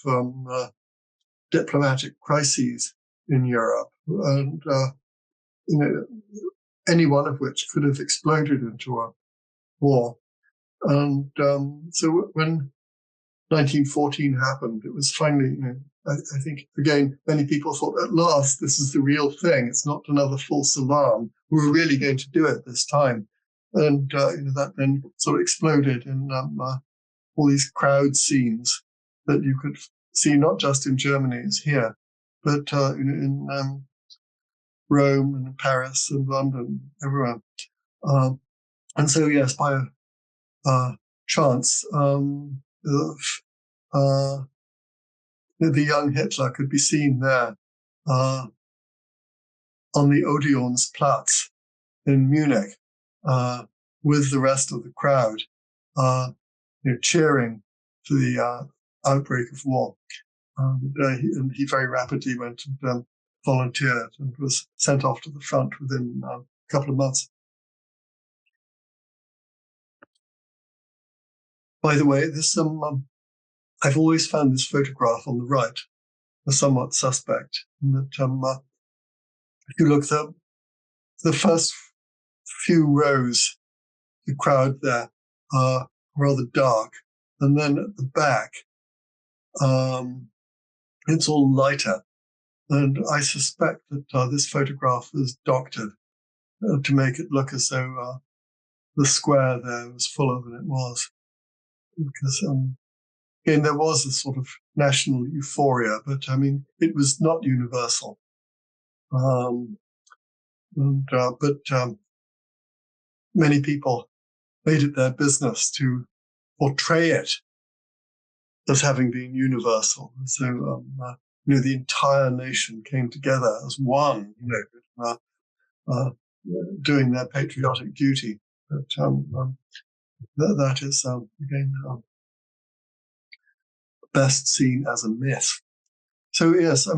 diplomatic crises in Europe, and any one of which could have exploded into a war. And so when 1914 happened, it was finally, I think, again, many people thought, at last, this is the real thing. It's not another false alarm. We're really going to do it this time. And that then sort of exploded in all these crowd scenes that you could see not just in Germany as here, but in Rome and Paris and London, everywhere. And so, yes, by chance, the young Hitler could be seen there on the Odeonsplatz in Munich with the rest of the crowd, cheering for the outbreak of war. And he very rapidly went and volunteered and was sent off to the front within a couple of months. By the way, this I've always found this photograph on the right somewhat suspect. In that, if you look at the first few rows, the crowd there are rather dark, and then at the back, it's all lighter. And I suspect that this photograph was doctored to make it look as though the square there was fuller than it was. Because, again, there was a sort of national euphoria, but I mean, it was not universal. But many people made it their business to portray it as having been universal. So, the entire nation came together as one, doing their patriotic duty. But that is, again, best seen as a myth. So, yes,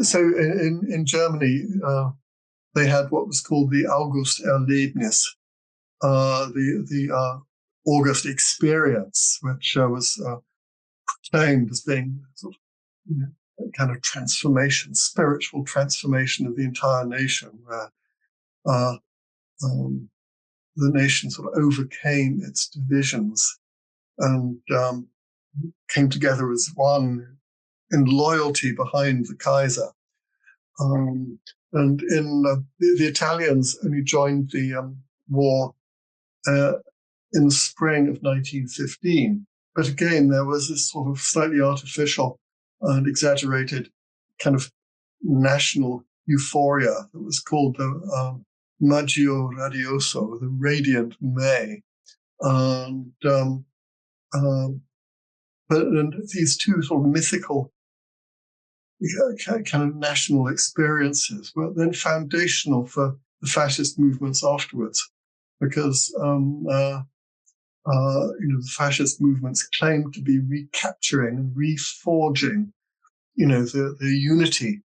so in Germany, they had what was called the August-Erlebnis, the August experience, which was proclaimed as being sort of a kind of transformation, spiritual transformation of the entire nation, where the nation sort of overcame its divisions and came together as one in loyalty behind the Kaiser. And the Italians only joined the war in the spring of 1915. But again, there was this sort of slightly artificial and exaggerated kind of national euphoria that was called the Maggio Radioso, the Radiant May. And these two sort of mythical kind of national experiences were then foundational for the fascist movements afterwards, because the fascist movements claimed to be recapturing and reforging, the unity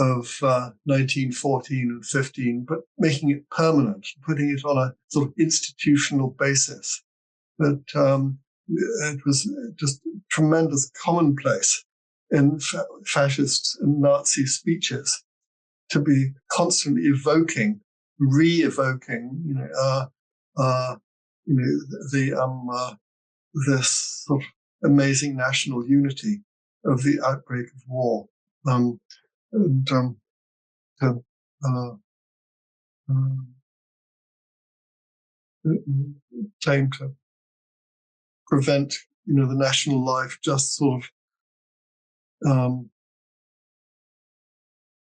of 1914 and 15, but making it permanent, putting it on a sort of institutional basis. But it was just tremendous commonplace in fascist and Nazi speeches to be constantly evoking, re-evoking, this sort of amazing national unity of the outbreak of war, and to claim to prevent, the national life just sort of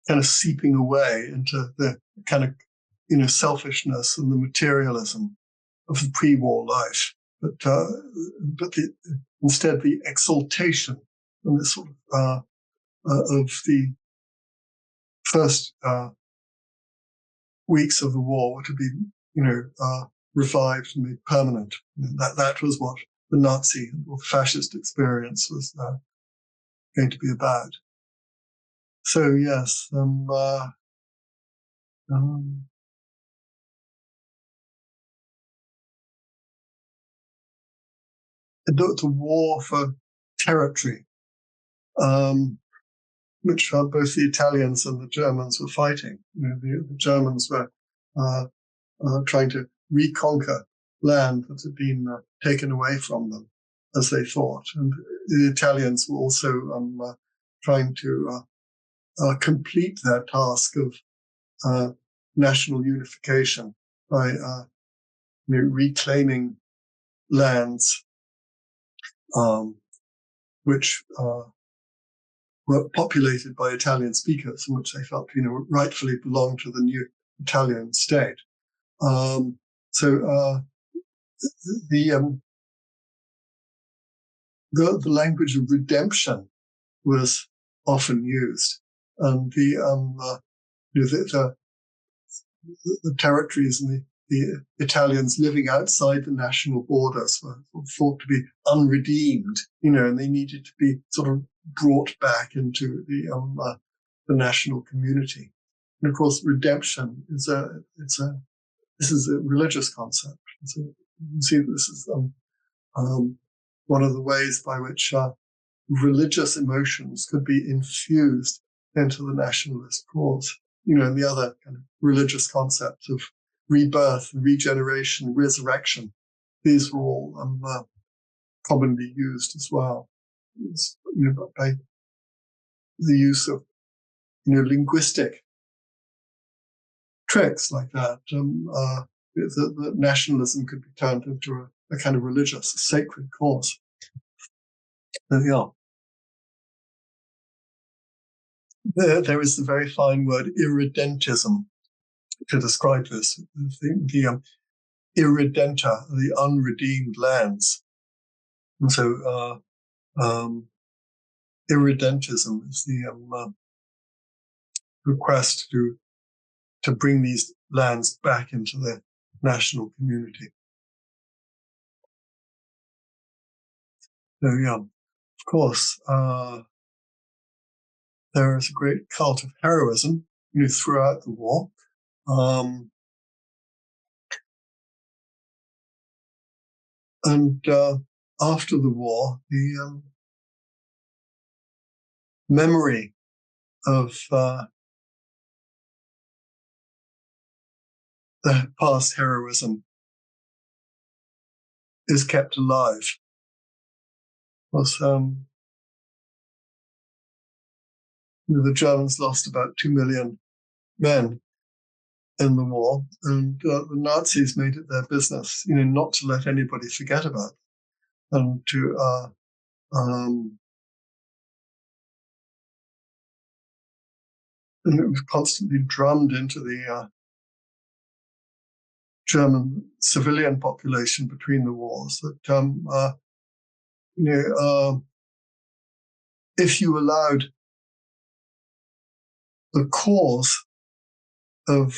kind of seeping away into the kind of, selfishness and the materialism of the pre-war life, but instead the exaltation and the sort of the first weeks of the war were to be, revived and made permanent. That was what the Nazi or fascist experience was going to be about. So yes, the war for territory, which both the Italians and the Germans were fighting. The Germans were trying to reconquer land that had been taken away from them, as they thought, and the Italians were also trying to complete their task of national unification by reclaiming lands which were populated by Italian speakers, and which they felt, rightfully belonged to the new Italian state. So the language of redemption was often used, and the territories and the Italians living outside the national borders were thought to be unredeemed, and they needed to be sort of brought back into the national community. And of course, redemption is this is a religious concept. So you can see this is one of the ways by which religious emotions could be infused into the nationalist cause. And the other kind of religious concepts of rebirth, regeneration, resurrection, these were all commonly used as well. By the use of linguistic tricks like that, the nationalism could be turned into a kind of religious, a sacred cause. Yeah. There is the very fine word irredentism to describe this. The irredenta, the unredeemed lands. And so irredentism is the request to bring these lands back into the national community. So yeah, of course, there is a great cult of heroism throughout the war. And after the war, the memory of the past heroism is kept alive. Because the Germans lost about 2 million men in the war, and the Nazis made it their business, not to let anybody forget about it, and to and it was constantly drummed into the German civilian population between the wars that if you allowed the cause of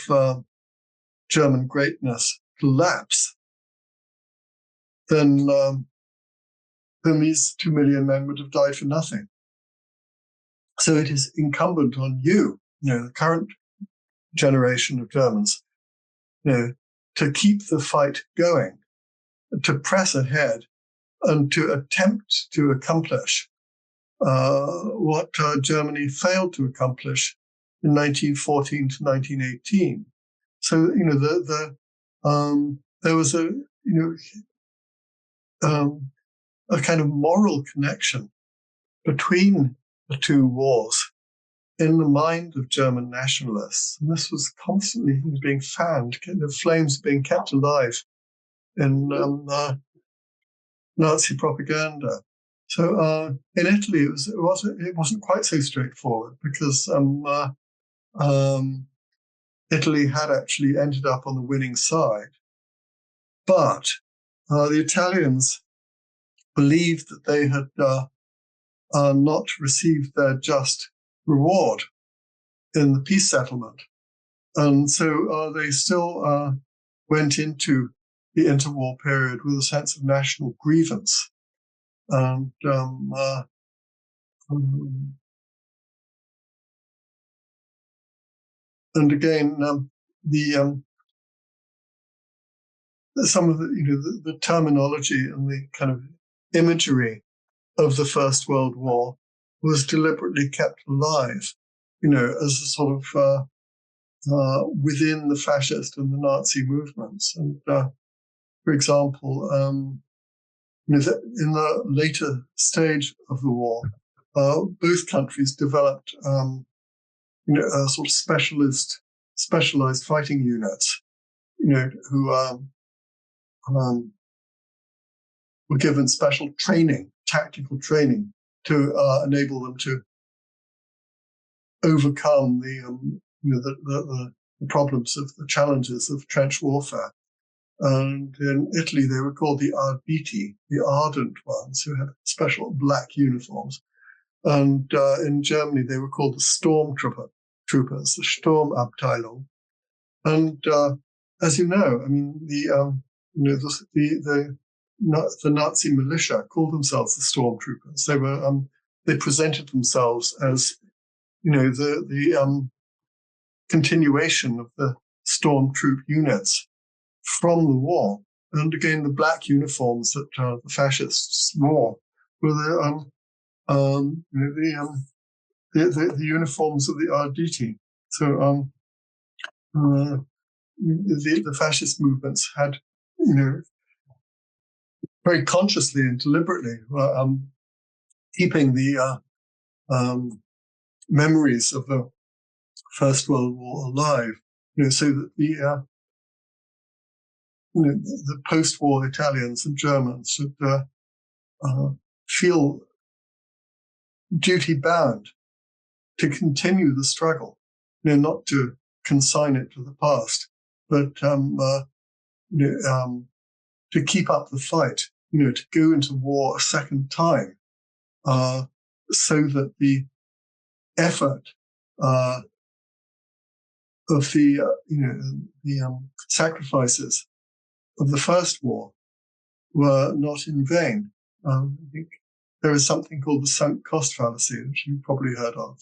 German greatness to lapse, then these 2 million men would have died for nothing. So it is incumbent on you, the current generation of Germans, to keep the fight going, to press ahead, and to attempt to accomplish what Germany failed to accomplish in 1914 to 1918. So there was a kind of moral connection between the two wars in the mind of German nationalists, and this was constantly being fanned. The flames being kept alive in Nazi propaganda. So in Italy, it wasn't quite so straightforward, because Italy had actually ended up on the winning side, but the Italians believed that they had not received their just reward in the peace settlement, and so they still went into the interwar period with a sense of national grievance. And and again, some of the terminology and the kind of imagery of the First World War was deliberately kept alive, as a sort of within the fascist and the Nazi movements. And for example, in the later stage of the war, both countries developed sort of specialized fighting units, who were given special training, tactical training, to enable them to overcome the problems of the challenges of trench warfare. And in Italy, they were called the Arditi, the ardent ones, who had special black uniforms. And in Germany, they were called the stormtroopers, the Sturmabteilung. And as you know, I mean, the Nazi militia called themselves the stormtroopers. They presented themselves as the continuation of the stormtroop units from the war. And again, the black uniforms that the fascists wore were the uniforms of the Arditi. So the fascist movements had, very consciously and deliberately keeping the memories of the First World War alive, so that the post-war Italians and Germans should feel duty-bound to continue the struggle, not to consign it to the past, but to keep up the fight, to go into war a second time, so that the effort of the sacrifices of the first war were not in vain. I think there is something called the sunk cost fallacy, which you've probably heard of.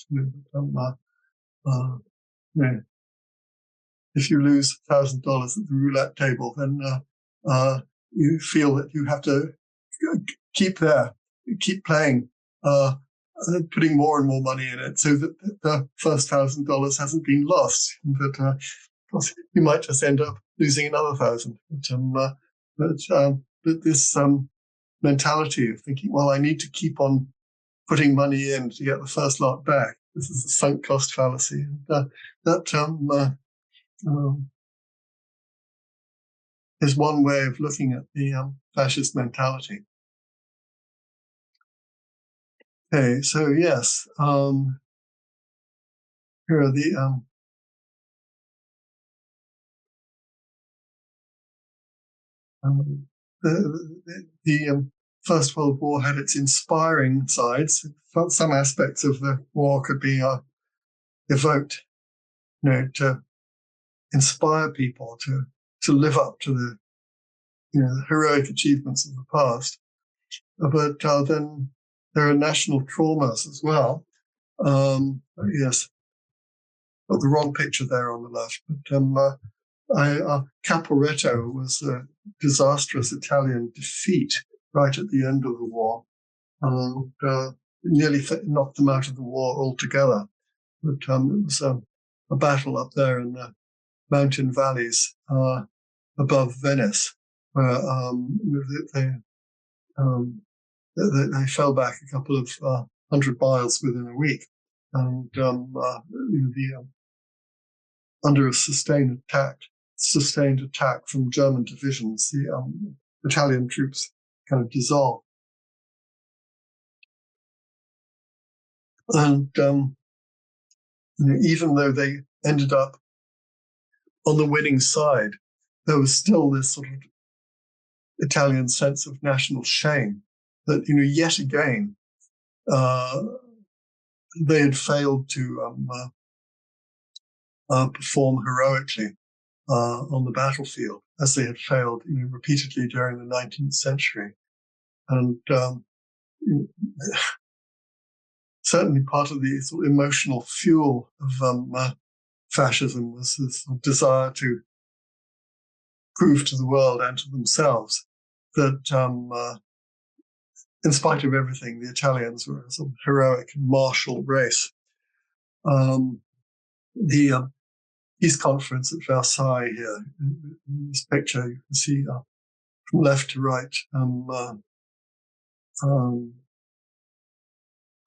If you lose $1,000 at the roulette table, then you feel that you have to keep playing, putting more and more money in it, so that the first $1,000 hasn't been lost. But you might just end up losing another 1,000. But this mentality of thinking, well, I need to keep on putting money in to get the first lot back. This is the sunk cost fallacy. That is one way of looking at the fascist mentality. Okay, so yes, here are the First World War had its inspiring sides. Some aspects of the war could be evoked, to inspire people to live up to the heroic achievements of the past. But then there are national traumas as well. Yes, got the wrong picture there on the left. But Caporetto was a disastrous Italian defeat right at the end of the war. And nearly knocked them out of the war altogether. But it was a battle up there in the mountain valleys above Venice, where they fell back a couple of 100 miles within a week, and under a sustained attack from German divisions, the Italian troops kind of dissolved. And even though they ended up on the winning side, there was still this sort of Italian sense of national shame that, yet again, they had failed to perform heroically on the battlefield, as they had failed repeatedly during the 19th century. And certainly part of the sort of emotional fuel of fascism was this desire to prove to the world and to themselves that in spite of everything, the Italians were a sort of heroic martial race. The peace conference at Versailles here, in this picture, you can see from left to right,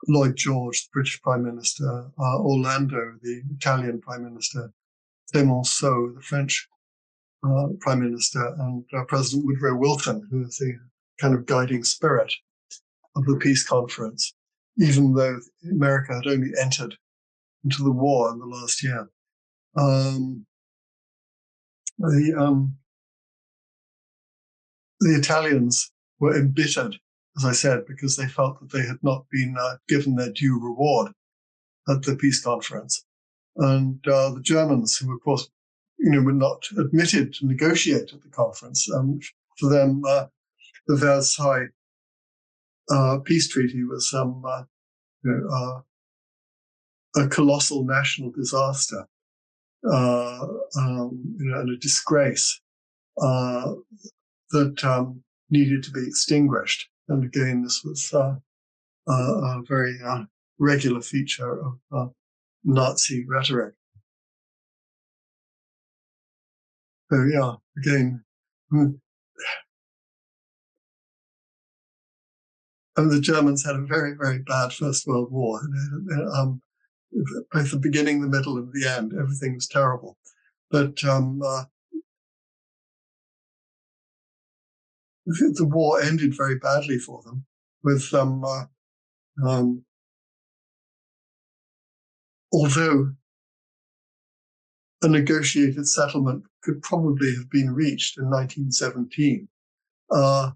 Lloyd George, the British Prime Minister, Orlando, the Italian Prime Minister, Clemenceau, the French Prime Minister, and President Woodrow Wilson, who was the kind of guiding spirit of the peace conference, even though America had only entered into the war in the last year. The Italians were embittered, as I said, because they felt that they had not been given their due reward at the peace conference. And the Germans, who, of course, were not admitted to negotiate at the conference, for them, the Versailles peace treaty was a colossal national disaster, and a disgrace that needed to be extinguished. And again, this was a very regular feature of Nazi rhetoric. So yeah, again, the Germans had a very, very bad First World War. Both the beginning, the middle, and the end, everything was terrible. But the war ended very badly for them, with although a negotiated settlement could probably have been reached in 1917, the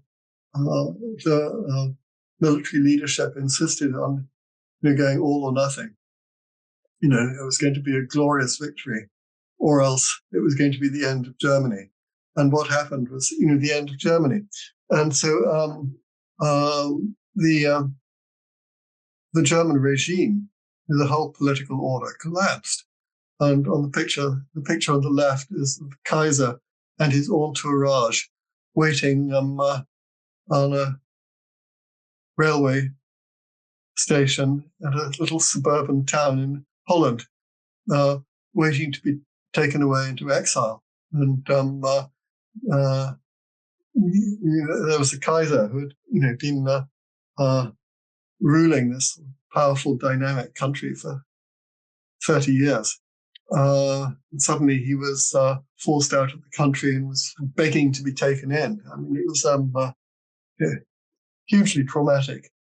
military leadership insisted on going all or nothing. It was going to be a glorious victory, or else it was going to be the end of Germany. And what happened was, the end of Germany. And so the German regime, the whole political order collapsed. And on the picture on the left is the Kaiser and his entourage waiting on a railway station at a little suburban town in Holland, waiting to be taken away into exile. And there was a Kaiser who had been ruling this powerful, dynamic country for 30 years. Suddenly he was forced out of the country and was begging to be taken in. I mean, it was a hugely traumatic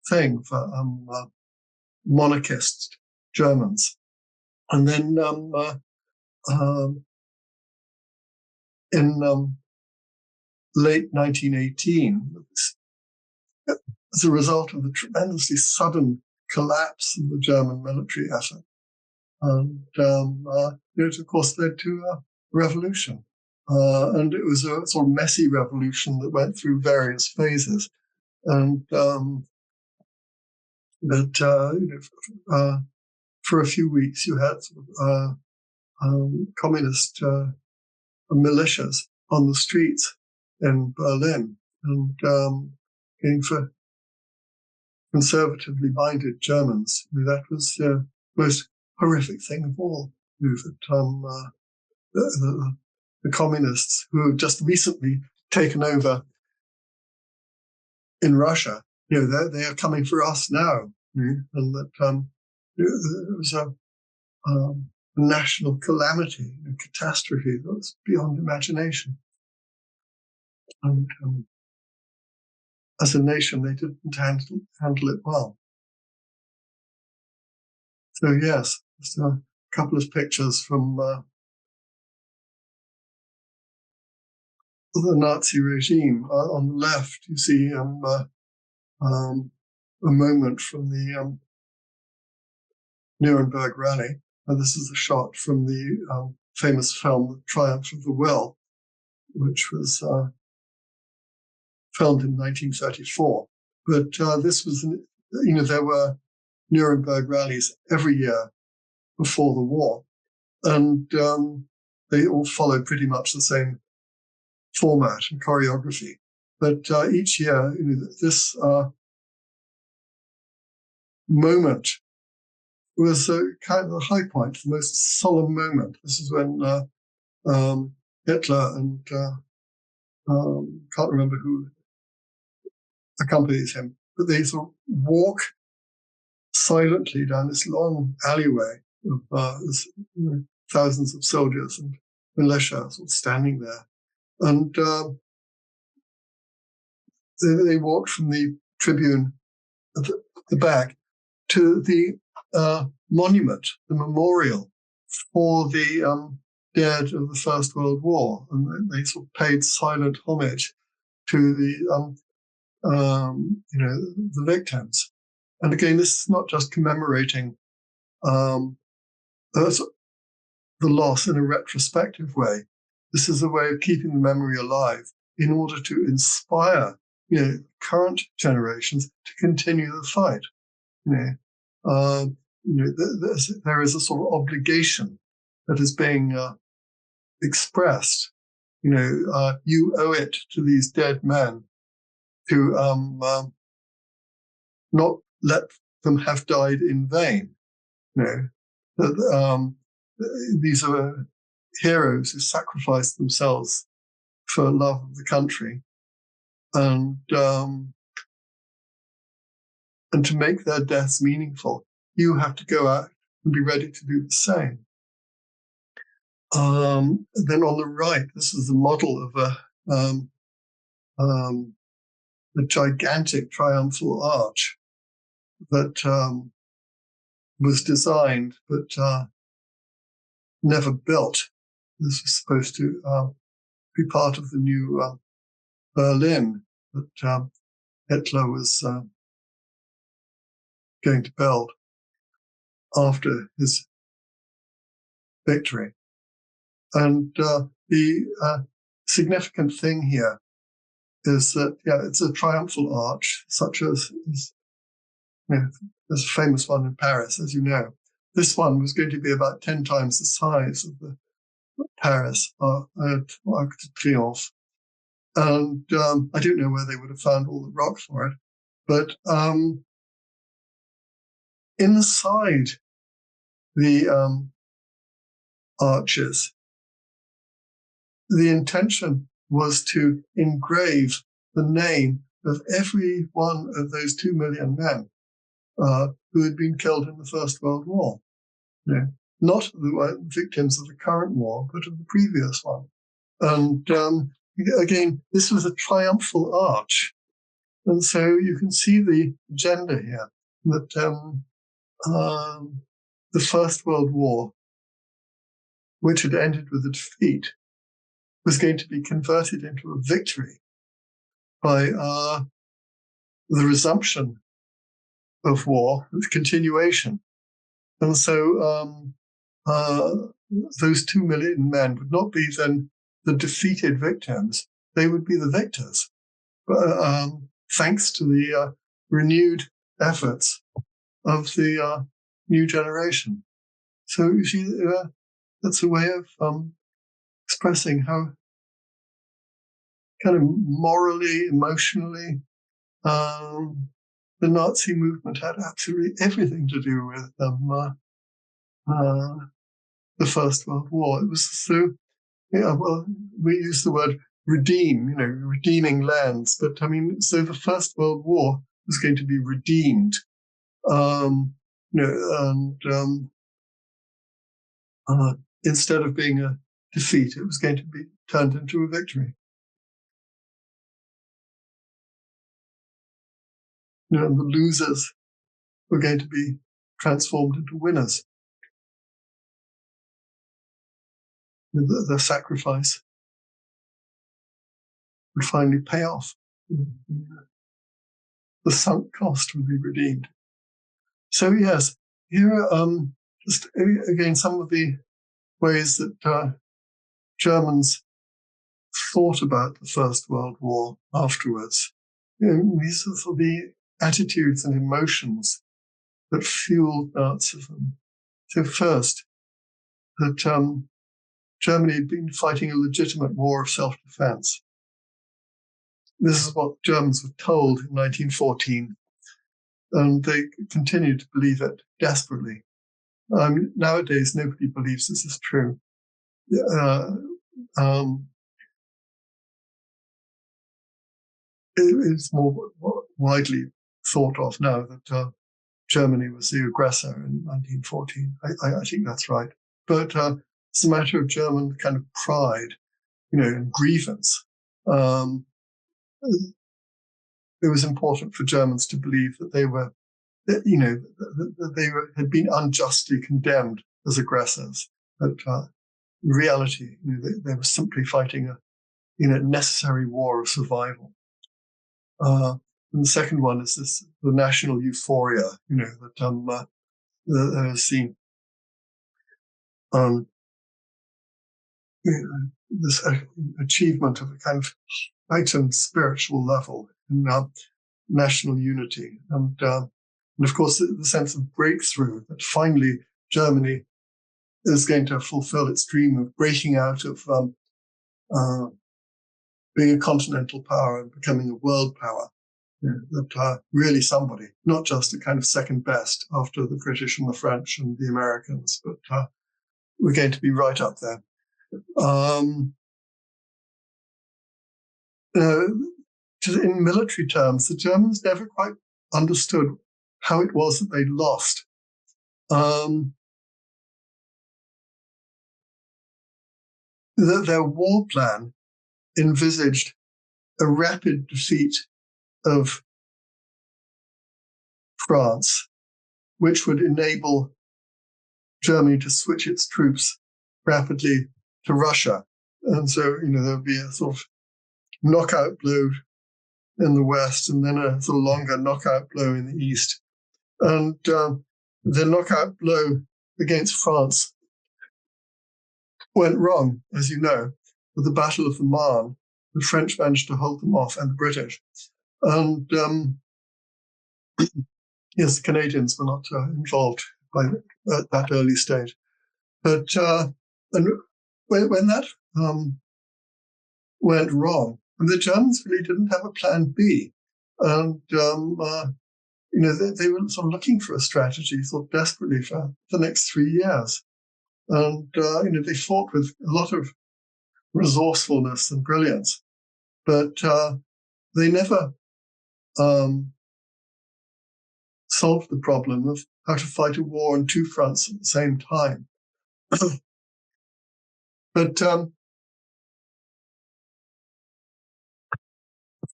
thing for monarchist Germans. And then in late 1918, as a result of the tremendously sudden collapse of the German military effort, and it, of course, led to a revolution. And it was a sort of messy revolution that went through various phases. And for a few weeks, you had communist militias on the streets in Berlin, and for conservatively minded Germans. That was the most horrific thing of all. That the communists who have just recently taken over in Russia, they are coming for us now, and that it was a national calamity, a catastrophe that was beyond imagination. And as a nation, they didn't handle it well. So yes, just a couple of pictures from the Nazi regime. On the left, you see a moment from the Nuremberg rally. And this is a shot from the famous film, The Triumph of the Will, which was filmed in 1934. But this was, there were Nuremberg rallies every year before the war. And they all followed pretty much the same format and choreography. But each year, this moment was kind of a high point, the most solemn moment. This is when Hitler and can't remember who accompanies him, but they sort of walk silently down this long alleyway of thousands of soldiers and militia sort of standing there. And they walked from the tribune at the back to the monument, the memorial for the dead of the First World War. And they sort of paid silent homage to the victims. And again, this is not just commemorating the loss in a retrospective way. This is a way of keeping the memory alive in order to inspire, current generations to continue the fight. There is a sort of obligation that is being expressed. You owe it to these dead men to not let them have died in vain. These are heroes who sacrificed themselves for love of the country, and to make their deaths meaningful, you have to go out and be ready to do the same. Then on the right, this is the model of a gigantic triumphal arch that was designed but never built. This was supposed to be part of the new Berlin that Hitler was going to build after his victory. And the significant thing here is that, it's a triumphal arch, such as there's a famous one in Paris, as you know. This one was going to be about 10 times the size of the Paris Arc de Triomphe. And I don't know where they would have found all the rock for it, but inside the arches, the intention was to engrave the name of every one of those 2 million men who had been killed in the First World War. Not the victims of the current war, but of the previous one. And again, this was a triumphal arch. And so you can see the agenda here, that the First World War, which had ended with a defeat, was going to be converted into a victory by the resumption of war, the continuation. And so those 2 million men would not be then the defeated victims, they would be the victors, thanks to the renewed efforts of the new generation. So you see, that's a way of expressing how kind of morally, emotionally the Nazi movement had absolutely everything to do with the First World War. It was so, well, we use the word redeem, redeeming lands, but I mean, so the First World War was going to be redeemed, and instead of being a defeat, it was going to be turned into a victory. And the losers were going to be transformed into winners. The sacrifice would finally pay off. The sunk cost would be redeemed. So yes, here are just again some of the ways that Germans thought about the First World War afterwards. These are the attitudes and emotions that fueled Nazism. So first, that Germany had been fighting a legitimate war of self-defense. This is what Germans were told in 1914, and they continued to believe it desperately. Nowadays, nobody believes this is true. It's more widely thought of now that Germany was the aggressor in 1914. I think that's right. But it's a matter of German kind of pride, and grievance. It was important for Germans to believe that they were, that they had been unjustly condemned as aggressors. But in reality, they were simply fighting a necessary war of survival. And the second one is the national euphoria, that has seen this achievement of a kind of heightened spiritual level in national unity, and of course the sense of breakthrough that finally Germany is going to fulfill its dream of breaking out of being a continental power and becoming a world power. That really somebody, not just a kind of second best after the British and the French and the Americans, but we're going to be right up there. In military terms, the Germans never quite understood how it was that they lost. Their war plan envisaged a rapid defeat of France, which would enable Germany to switch its troops rapidly to Russia. And so, there would be a sort of knockout blow in the West and then a sort of longer knockout blow in the East. And the knockout blow against France went wrong, as you know, with the Battle of the Marne. The French managed to hold them off, and the British. And yes, the Canadians were not involved at that early stage. But and when that went wrong, and the Germans really didn't have a plan B, and they were sort of looking for a strategy, thought desperately for the next 3 years, and they fought with a lot of resourcefulness and brilliance, but they never solved the problem of how to fight a war on two fronts at the same time. But the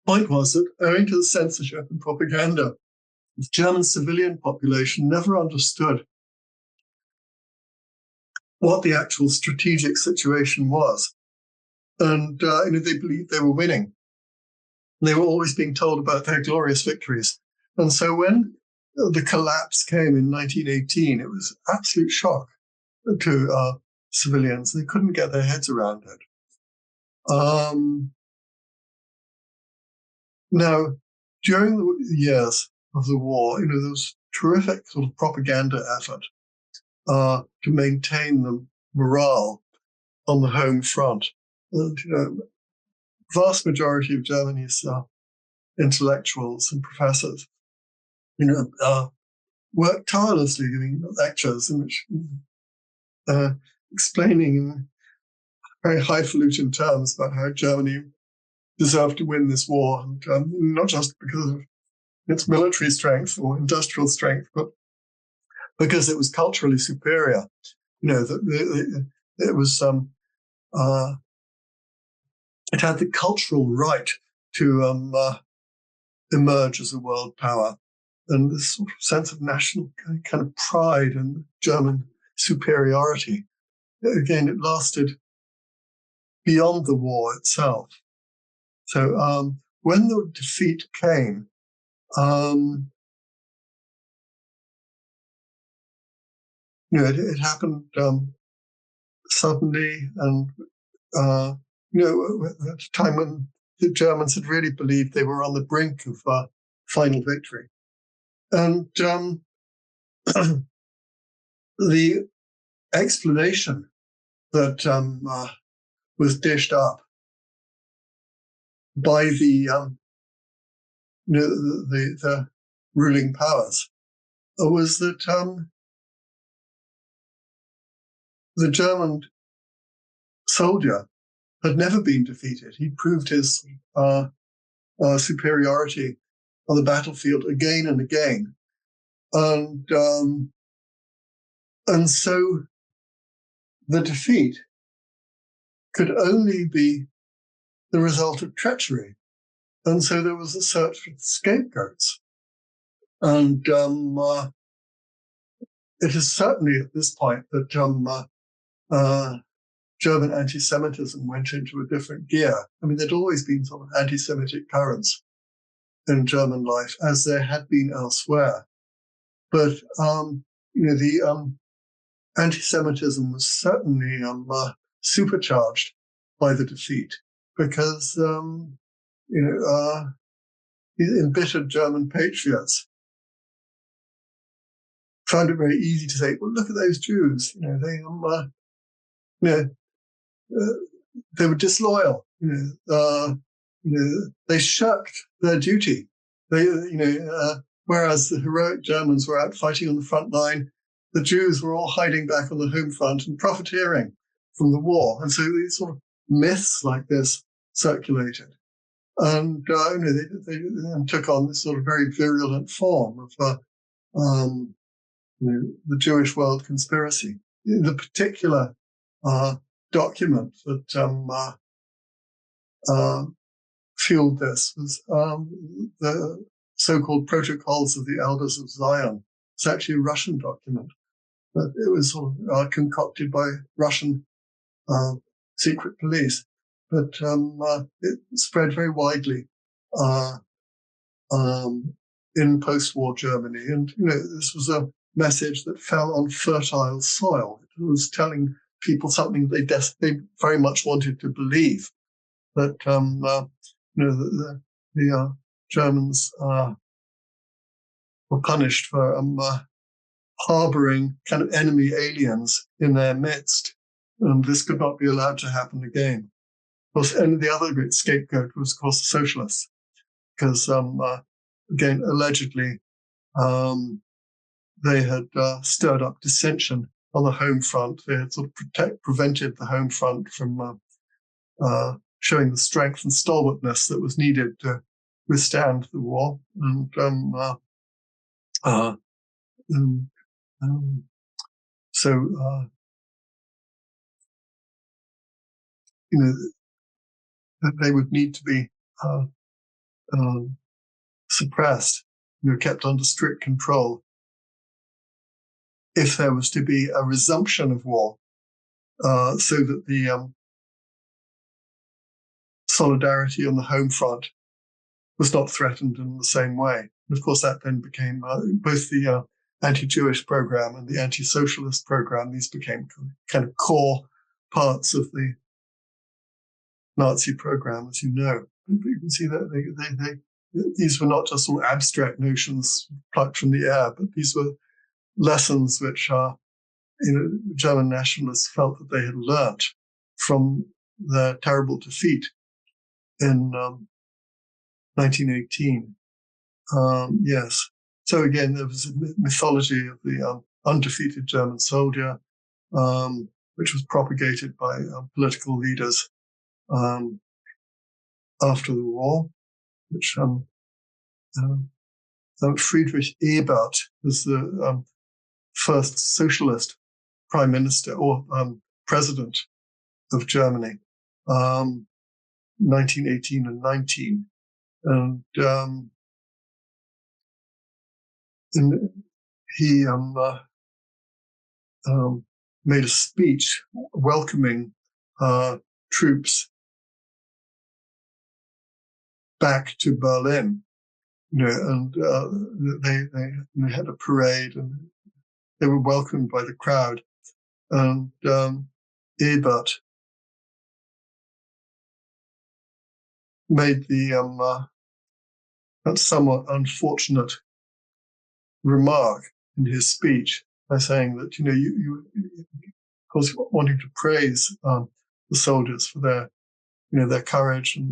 point was that owing to the censorship and propaganda, the German civilian population never understood what the actual strategic situation was. And they believed they were winning. They were always being told about their glorious victories. And so when the collapse came in 1918, it was absolute shock to civilians. They couldn't get their heads around it. Now, during the years of the war, there was terrific sort of propaganda effort to maintain the morale on the home front. And, vast majority of Germany's intellectuals and professors worked tirelessly giving lectures in which explaining in very highfalutin terms about how Germany deserved to win this war, and not just because of its military strength or industrial strength, but because it was culturally superior. It was it had the cultural right to emerge as a world power, and this sort of sense of national kind of pride and German superiority. Again, it lasted beyond the war itself. So when the defeat came, it happened suddenly, and at a time when the Germans had really believed they were on the brink of final victory. And the explanation that was dished up by the ruling powers was that the German soldier had never been defeated. He proved his superiority on the battlefield again and again, and so the defeat could only be the result of treachery, and so there was a search for scapegoats, and it is certainly at this point that German anti-Semitism went into a different gear. I mean, there'd always been sort of anti-Semitic currents in German life, as there had been elsewhere. But, the anti-Semitism was certainly supercharged by the defeat because, embittered German patriots found it very easy to say, well, look at those Jews. They were disloyal. They shirked their duty. Whereas the heroic Germans were out fighting on the front line, the Jews were all hiding back on the home front and profiteering from the war. And so these sort of myths like this circulated. And they then took on this sort of very virulent form of the Jewish world conspiracy. The particular document that fueled this was the so-called Protocols of the Elders of Zion. It's actually a Russian document, but it was sort of concocted by Russian secret police. But it spread very widely in post-war Germany, and this was a message that fell on fertile soil. It was telling people something they very much wanted to believe, that the Germans were punished for harboring kind of enemy aliens in their midst, and this could not be allowed to happen again. Of course, and the other great scapegoat was, of course, the socialists, because again, allegedly, they had stirred up dissension on the home front. They had sort of prevented the home front from showing the strength and stalwartness that was needed to withstand the war. So they would need to be suppressed, kept under strict control, if there was to be a resumption of war, so that the solidarity on the home front was not threatened in the same way. And of course, that then became both the anti-Jewish program and the anti-socialist program. These became kind of core parts of the Nazi program, as you know. You can see that these were not just sort of abstract notions plucked from the air, but these were lessons which German nationalists felt that they had learnt from their terrible defeat in 1918. Yes. So again, there was a mythology of the undefeated German soldier, which was propagated by political leaders after the war, which Friedrich Ebert was the first socialist prime minister or president of Germany, 1918 and 19. And he made a speech welcoming troops back to Berlin, and they had a parade and they were welcomed by the crowd. And Ebert made the somewhat unfortunate remark in his speech by saying that, you of course, wanting to praise the soldiers for their courage and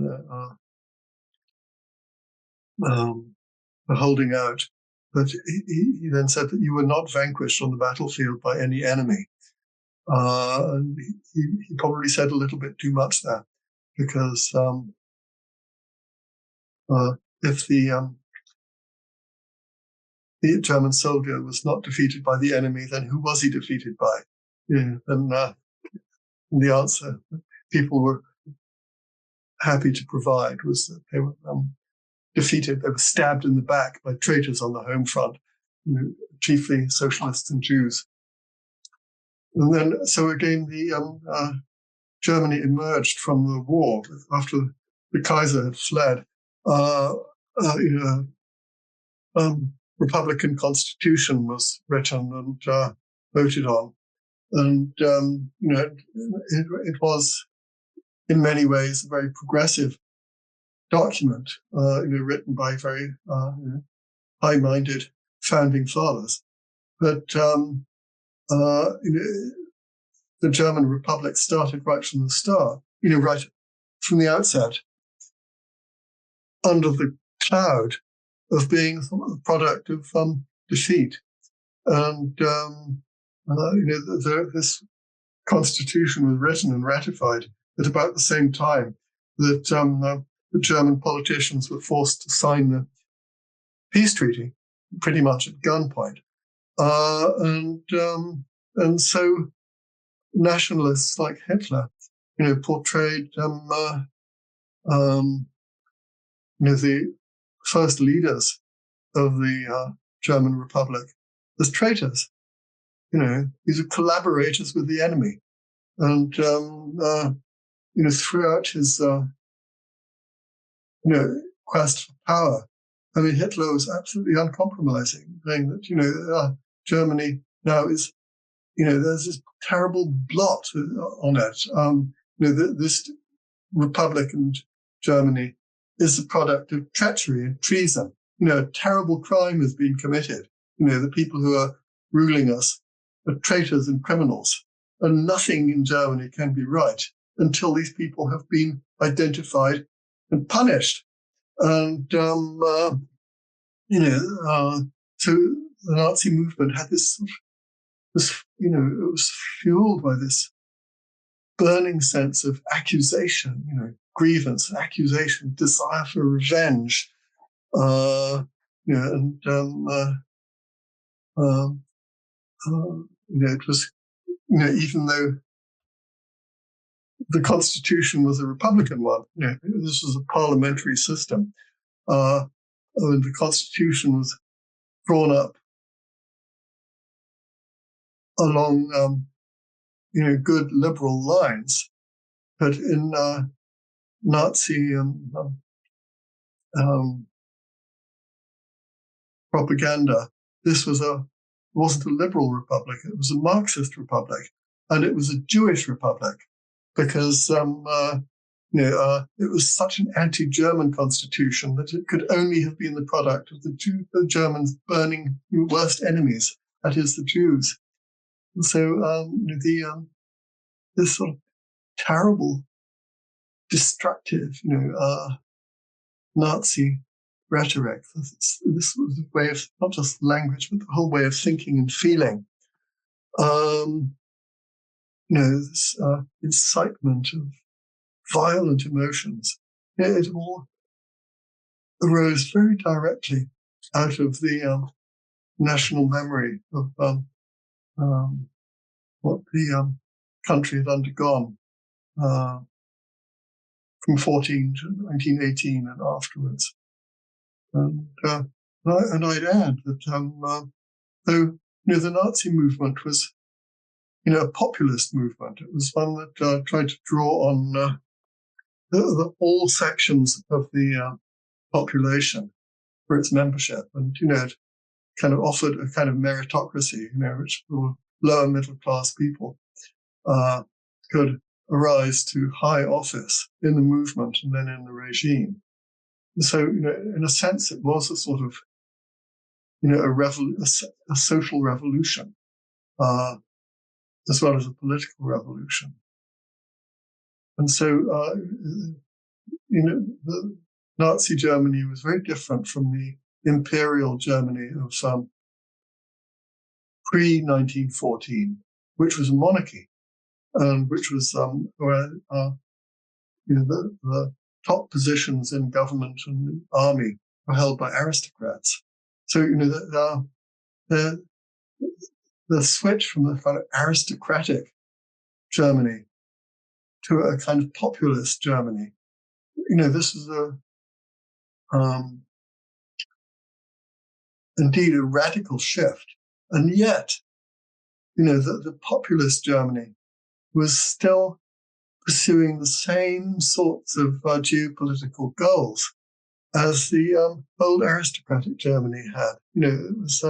their holding out. But he then said that you were not vanquished on the battlefield by any enemy. And he probably said a little bit too much there, because if the German soldier was not defeated by the enemy, then who was he defeated by? And the answer that people were happy to provide was that they were defeated. They were stabbed in the back by traitors on the home front, chiefly socialists and Jews. And then, so again, the Germany emerged from the war after the Kaiser had fled. Republican constitution was written and voted on, and it was in many ways a very progressive document, written by very high-minded founding fathers. But the German Republic started right from the start, right from the outset, under the cloud of being the product of defeat. And this constitution was written and ratified at about the same time that the German politicians were forced to sign the peace treaty, pretty much at gunpoint. And so nationalists like Hitler, portrayed the first leaders of the German Republic as traitors. These are collaborators with the enemy. And throughout his quest for power, I mean, Hitler was absolutely uncompromising, saying that Germany now is, there's this terrible blot on it. This Republic and Germany is the product of treachery and treason. A terrible crime has been committed. The people who are ruling us are traitors and criminals, and nothing in Germany can be right until these people have been identified and punished. And so the Nazi movement had this, it was fueled by this burning sense of accusation, grievance, accusation, desire for revenge, it was, even though the Constitution was a Republican one, this was a parliamentary system, and the Constitution was drawn up along, good liberal lines, but in Nazi propaganda, this wasn't a liberal republic; it was a Marxist republic, and it was a Jewish republic, because it was such an anti-German constitution that it could only have been the product of the Germans' burning worst enemies, that is, the Jews. And so this sort of terrible, destructive, Nazi rhetoric. This was a way of not just language, but the whole way of thinking and feeling. This incitement of violent emotions. It all arose very directly out of the national memory of what the country had undergone from 14 to 1918 and afterwards. And I'd add that though the Nazi movement was a populist movement, it was one that tried to draw on all sections of the population for its membership, and it kind of offered a kind of meritocracy, which lower middle class people could arise to high office in the movement and then in the regime. So, in a sense, it was a sort of, a social revolution, as well as a political revolution. And so, the Nazi Germany was very different from the imperial Germany of pre-1914, which was a monarchy, and which was where the top positions in government and the army were held by aristocrats. So the switch from the kind of aristocratic Germany to a kind of populist Germany, this is indeed a radical shift. And yet, the populist Germany was still pursuing the same sorts of geopolitical goals as the old aristocratic Germany had. It was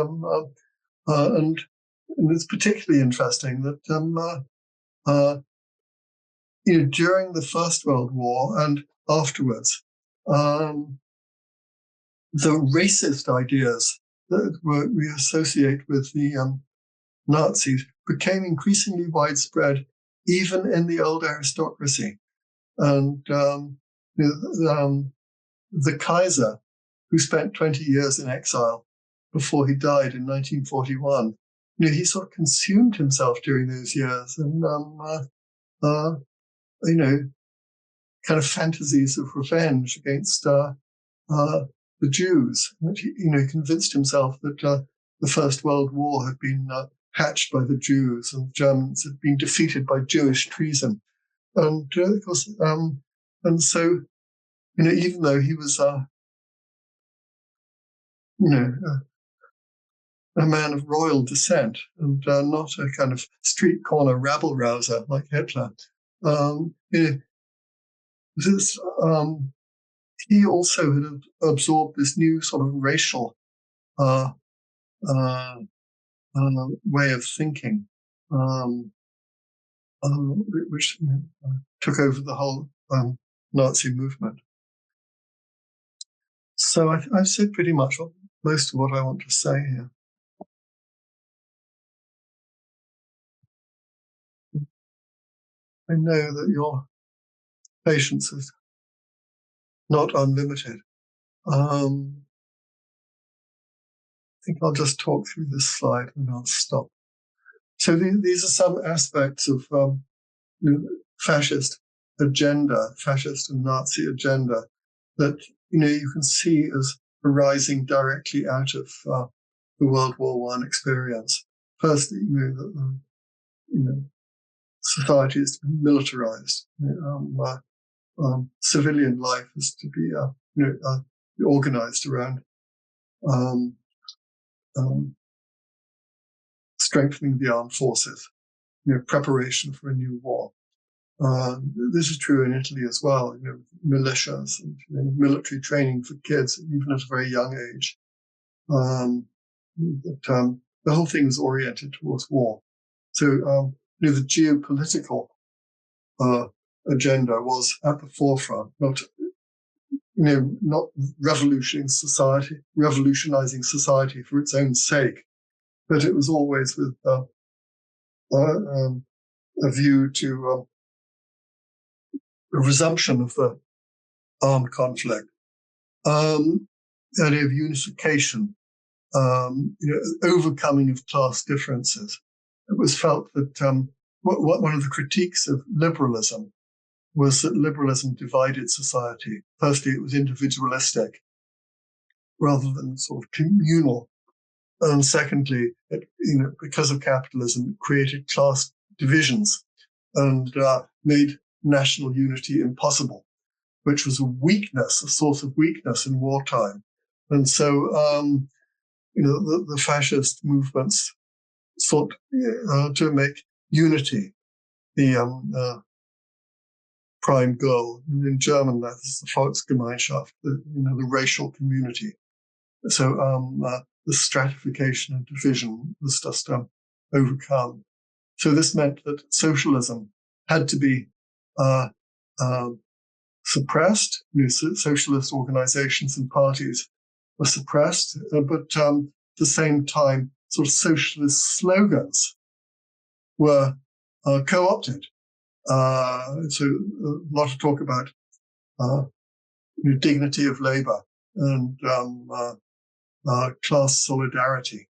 and it's particularly interesting that during the First World War and afterwards, the racist ideas that we associate with the Nazis became increasingly widespread, even in the old aristocracy. And the Kaiser, who spent 20 years in exile before he died in 1941, he sort of consumed himself during those years, and kind of fantasies of revenge against the Jews. He convinced himself that the First World War had been hatched by the Jews, and the Germans had been defeated by Jewish treason. And of course, and so even though he was a man of royal descent and not a kind of street corner rabble rouser like Hitler, he also had absorbed this new sort of racial way of thinking, which took over the whole Nazi movement. So I've said pretty much most of what I want to say here. I know that your patience is not unlimited. I think I'll just talk through this slide and I'll stop. So these are some aspects of fascist agenda, fascist and Nazi agenda that you can see as arising directly out of the World War I experience. First, society is to be militarized. Civilian life is to be organized around strengthening the armed forces, preparation for a new war. This is true in Italy as well. Militias and military training for kids, even at a very young age. The whole thing is oriented towards war. So the geopolitical agenda was at the forefront, not revolutionizing society for its own sake, but it was always with a view to a resumption of the armed conflict. the idea of unification, overcoming of class differences. It was felt that one of the critiques of liberalism was that liberalism divided society. Firstly, it was individualistic rather than sort of communal. And secondly, because of capitalism, it created class divisions and made national unity impossible, which was a weakness, a source of weakness in wartime. And so, the fascist movements sought to make unity the prime goal. In German, that's the Volksgemeinschaft, the racial community. So the stratification and division was just overcome. So this meant that socialism had to be suppressed. Socialist organizations and parties were suppressed, but at the same time, sort of socialist slogans were co-opted. So a lot of talk about dignity of labor and class solidarity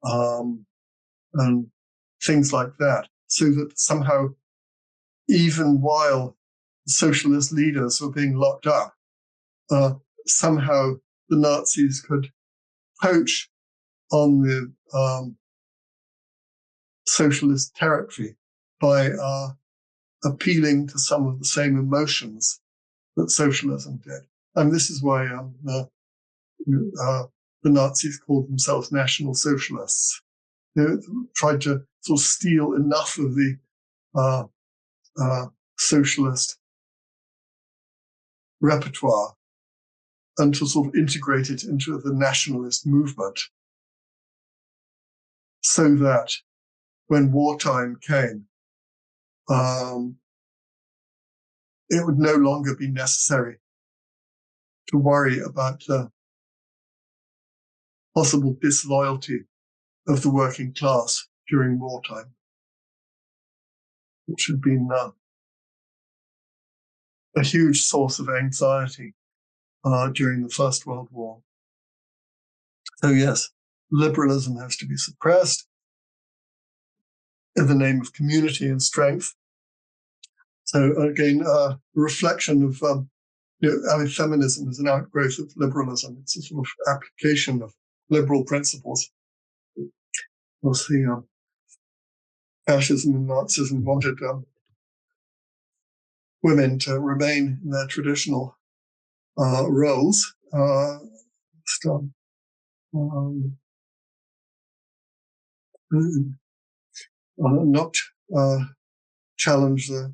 and things like that, so that somehow, even while socialist leaders were being locked up, somehow the Nazis could poach on the socialist territory by appealing to some of the same emotions that socialism did. And this is why the Nazis called themselves National Socialists. They tried to sort of steal enough of the socialist repertoire and to sort of integrate it into the nationalist movement, so that when wartime came, it would no longer be necessary to worry about the possible disloyalty of the working class during wartime, which had been a huge source of anxiety during the First World War. So yes, liberalism has to be suppressed in the name of community and strength. So again, a reflection of feminism is an outgrowth of liberalism. It's a sort of application of liberal principles. We'll see. Fascism and Nazism wanted women to remain in their traditional roles. Not challenge the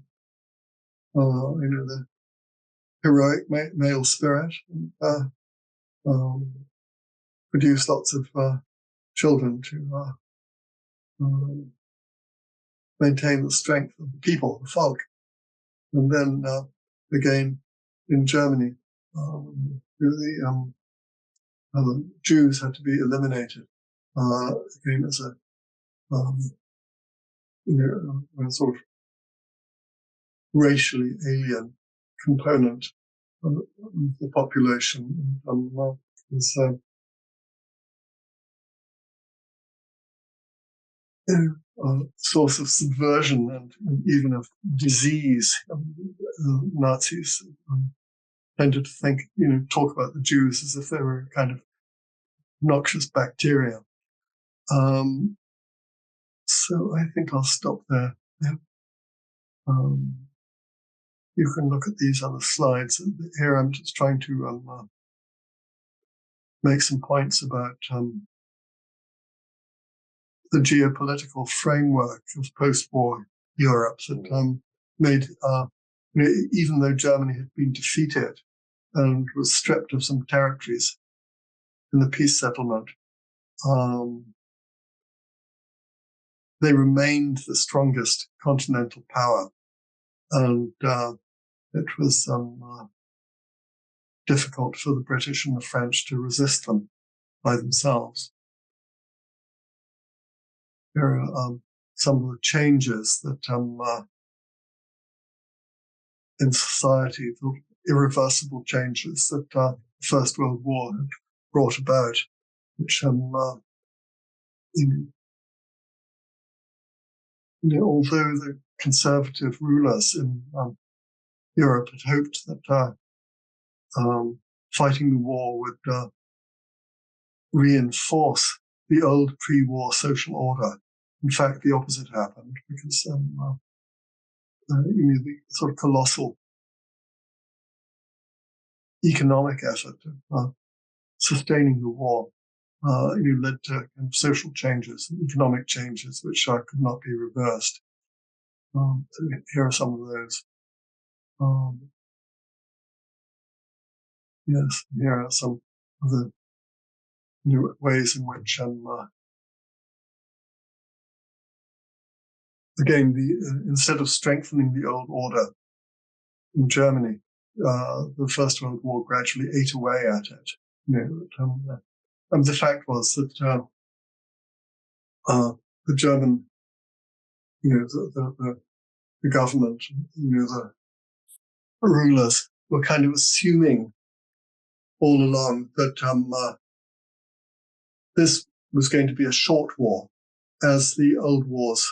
the heroic male spirit, produce lots of children to maintain the strength of the people, the folk. And then again in Germany, the Jews had to be eliminated again as a sort of racially alien component of the population. Source of subversion and even of disease. Nazis tended to think, talk about the Jews as if they were a kind of noxious bacteria. So I think I'll stop there. Yeah. You can look at these other slides. Here I'm just trying to make some points about the geopolitical framework of post-war Europe that made, even though Germany had been defeated and was stripped of some territories in the peace settlement, they remained the strongest continental power. And it was difficult for the British and the French to resist them by themselves. Here are some of the changes that in society, the irreversible changes that the First World War had brought about, which although the conservative rulers in Europe had hoped that fighting the war would reinforce the old pre-war social order. In fact, the opposite happened, because the sort of colossal economic effort of sustaining the war led to social changes and economic changes which could not be reversed. Here are some of those. Yes, here are some of the ways in which, again, instead of strengthening the old order in Germany, the First World War gradually ate away at it. And the fact was that the German, the government, the rulers were kind of assuming all along that this was going to be a short war, as the old wars,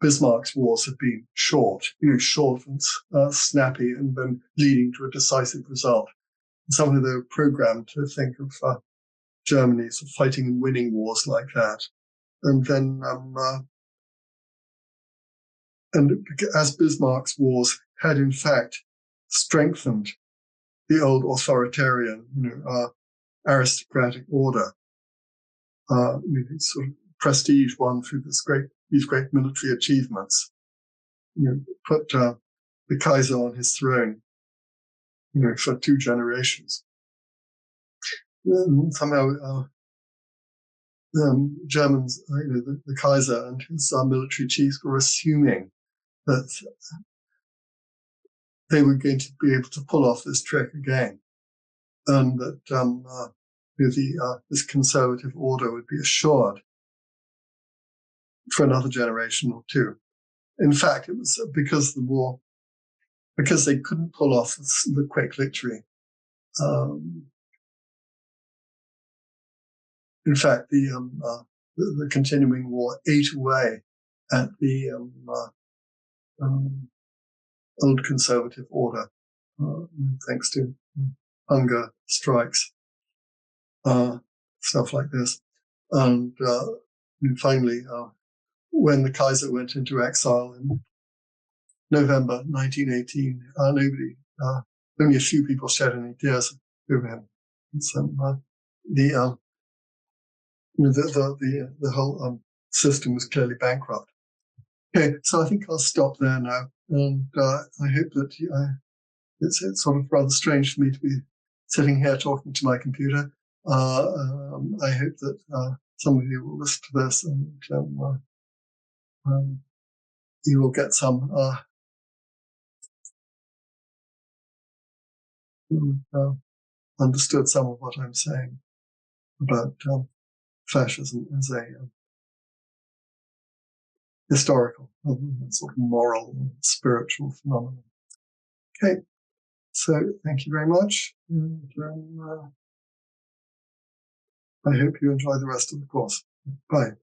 Bismarck's wars, had been short, short and snappy, and then leading to a decisive result. And somehow they were programmed to think of Germany sort of fighting and winning wars like that. And then, and as Bismarck's wars had in fact strengthened the old authoritarian, aristocratic order, sort of prestige won through these great military achievements, put the Kaiser on his throne, for 2 generations. Somehow, Germans, the Kaiser and his military chiefs were assuming that they were going to be able to pull off this trick again, and that this conservative order would be assured for another generation or 2. In fact, it was because because they couldn't pull off the quick victory. In fact, the continuing war ate away at the old conservative order, thanks to hunger, strikes, stuff like this. And finally, when the Kaiser went into exile in November 1918, only a few people shed any tears over him. So the whole system was clearly bankrupt. Okay, so I think I'll stop there now, and I hope that it's sort of rather strange for me to be sitting here talking to my computer. I hope that some of you will listen to this, and you will get some understood some of what I'm saying about fascism as a historical, sort of moral and spiritual phenomenon. Okay, so thank you very much, and I hope you enjoy the rest of the course. Bye.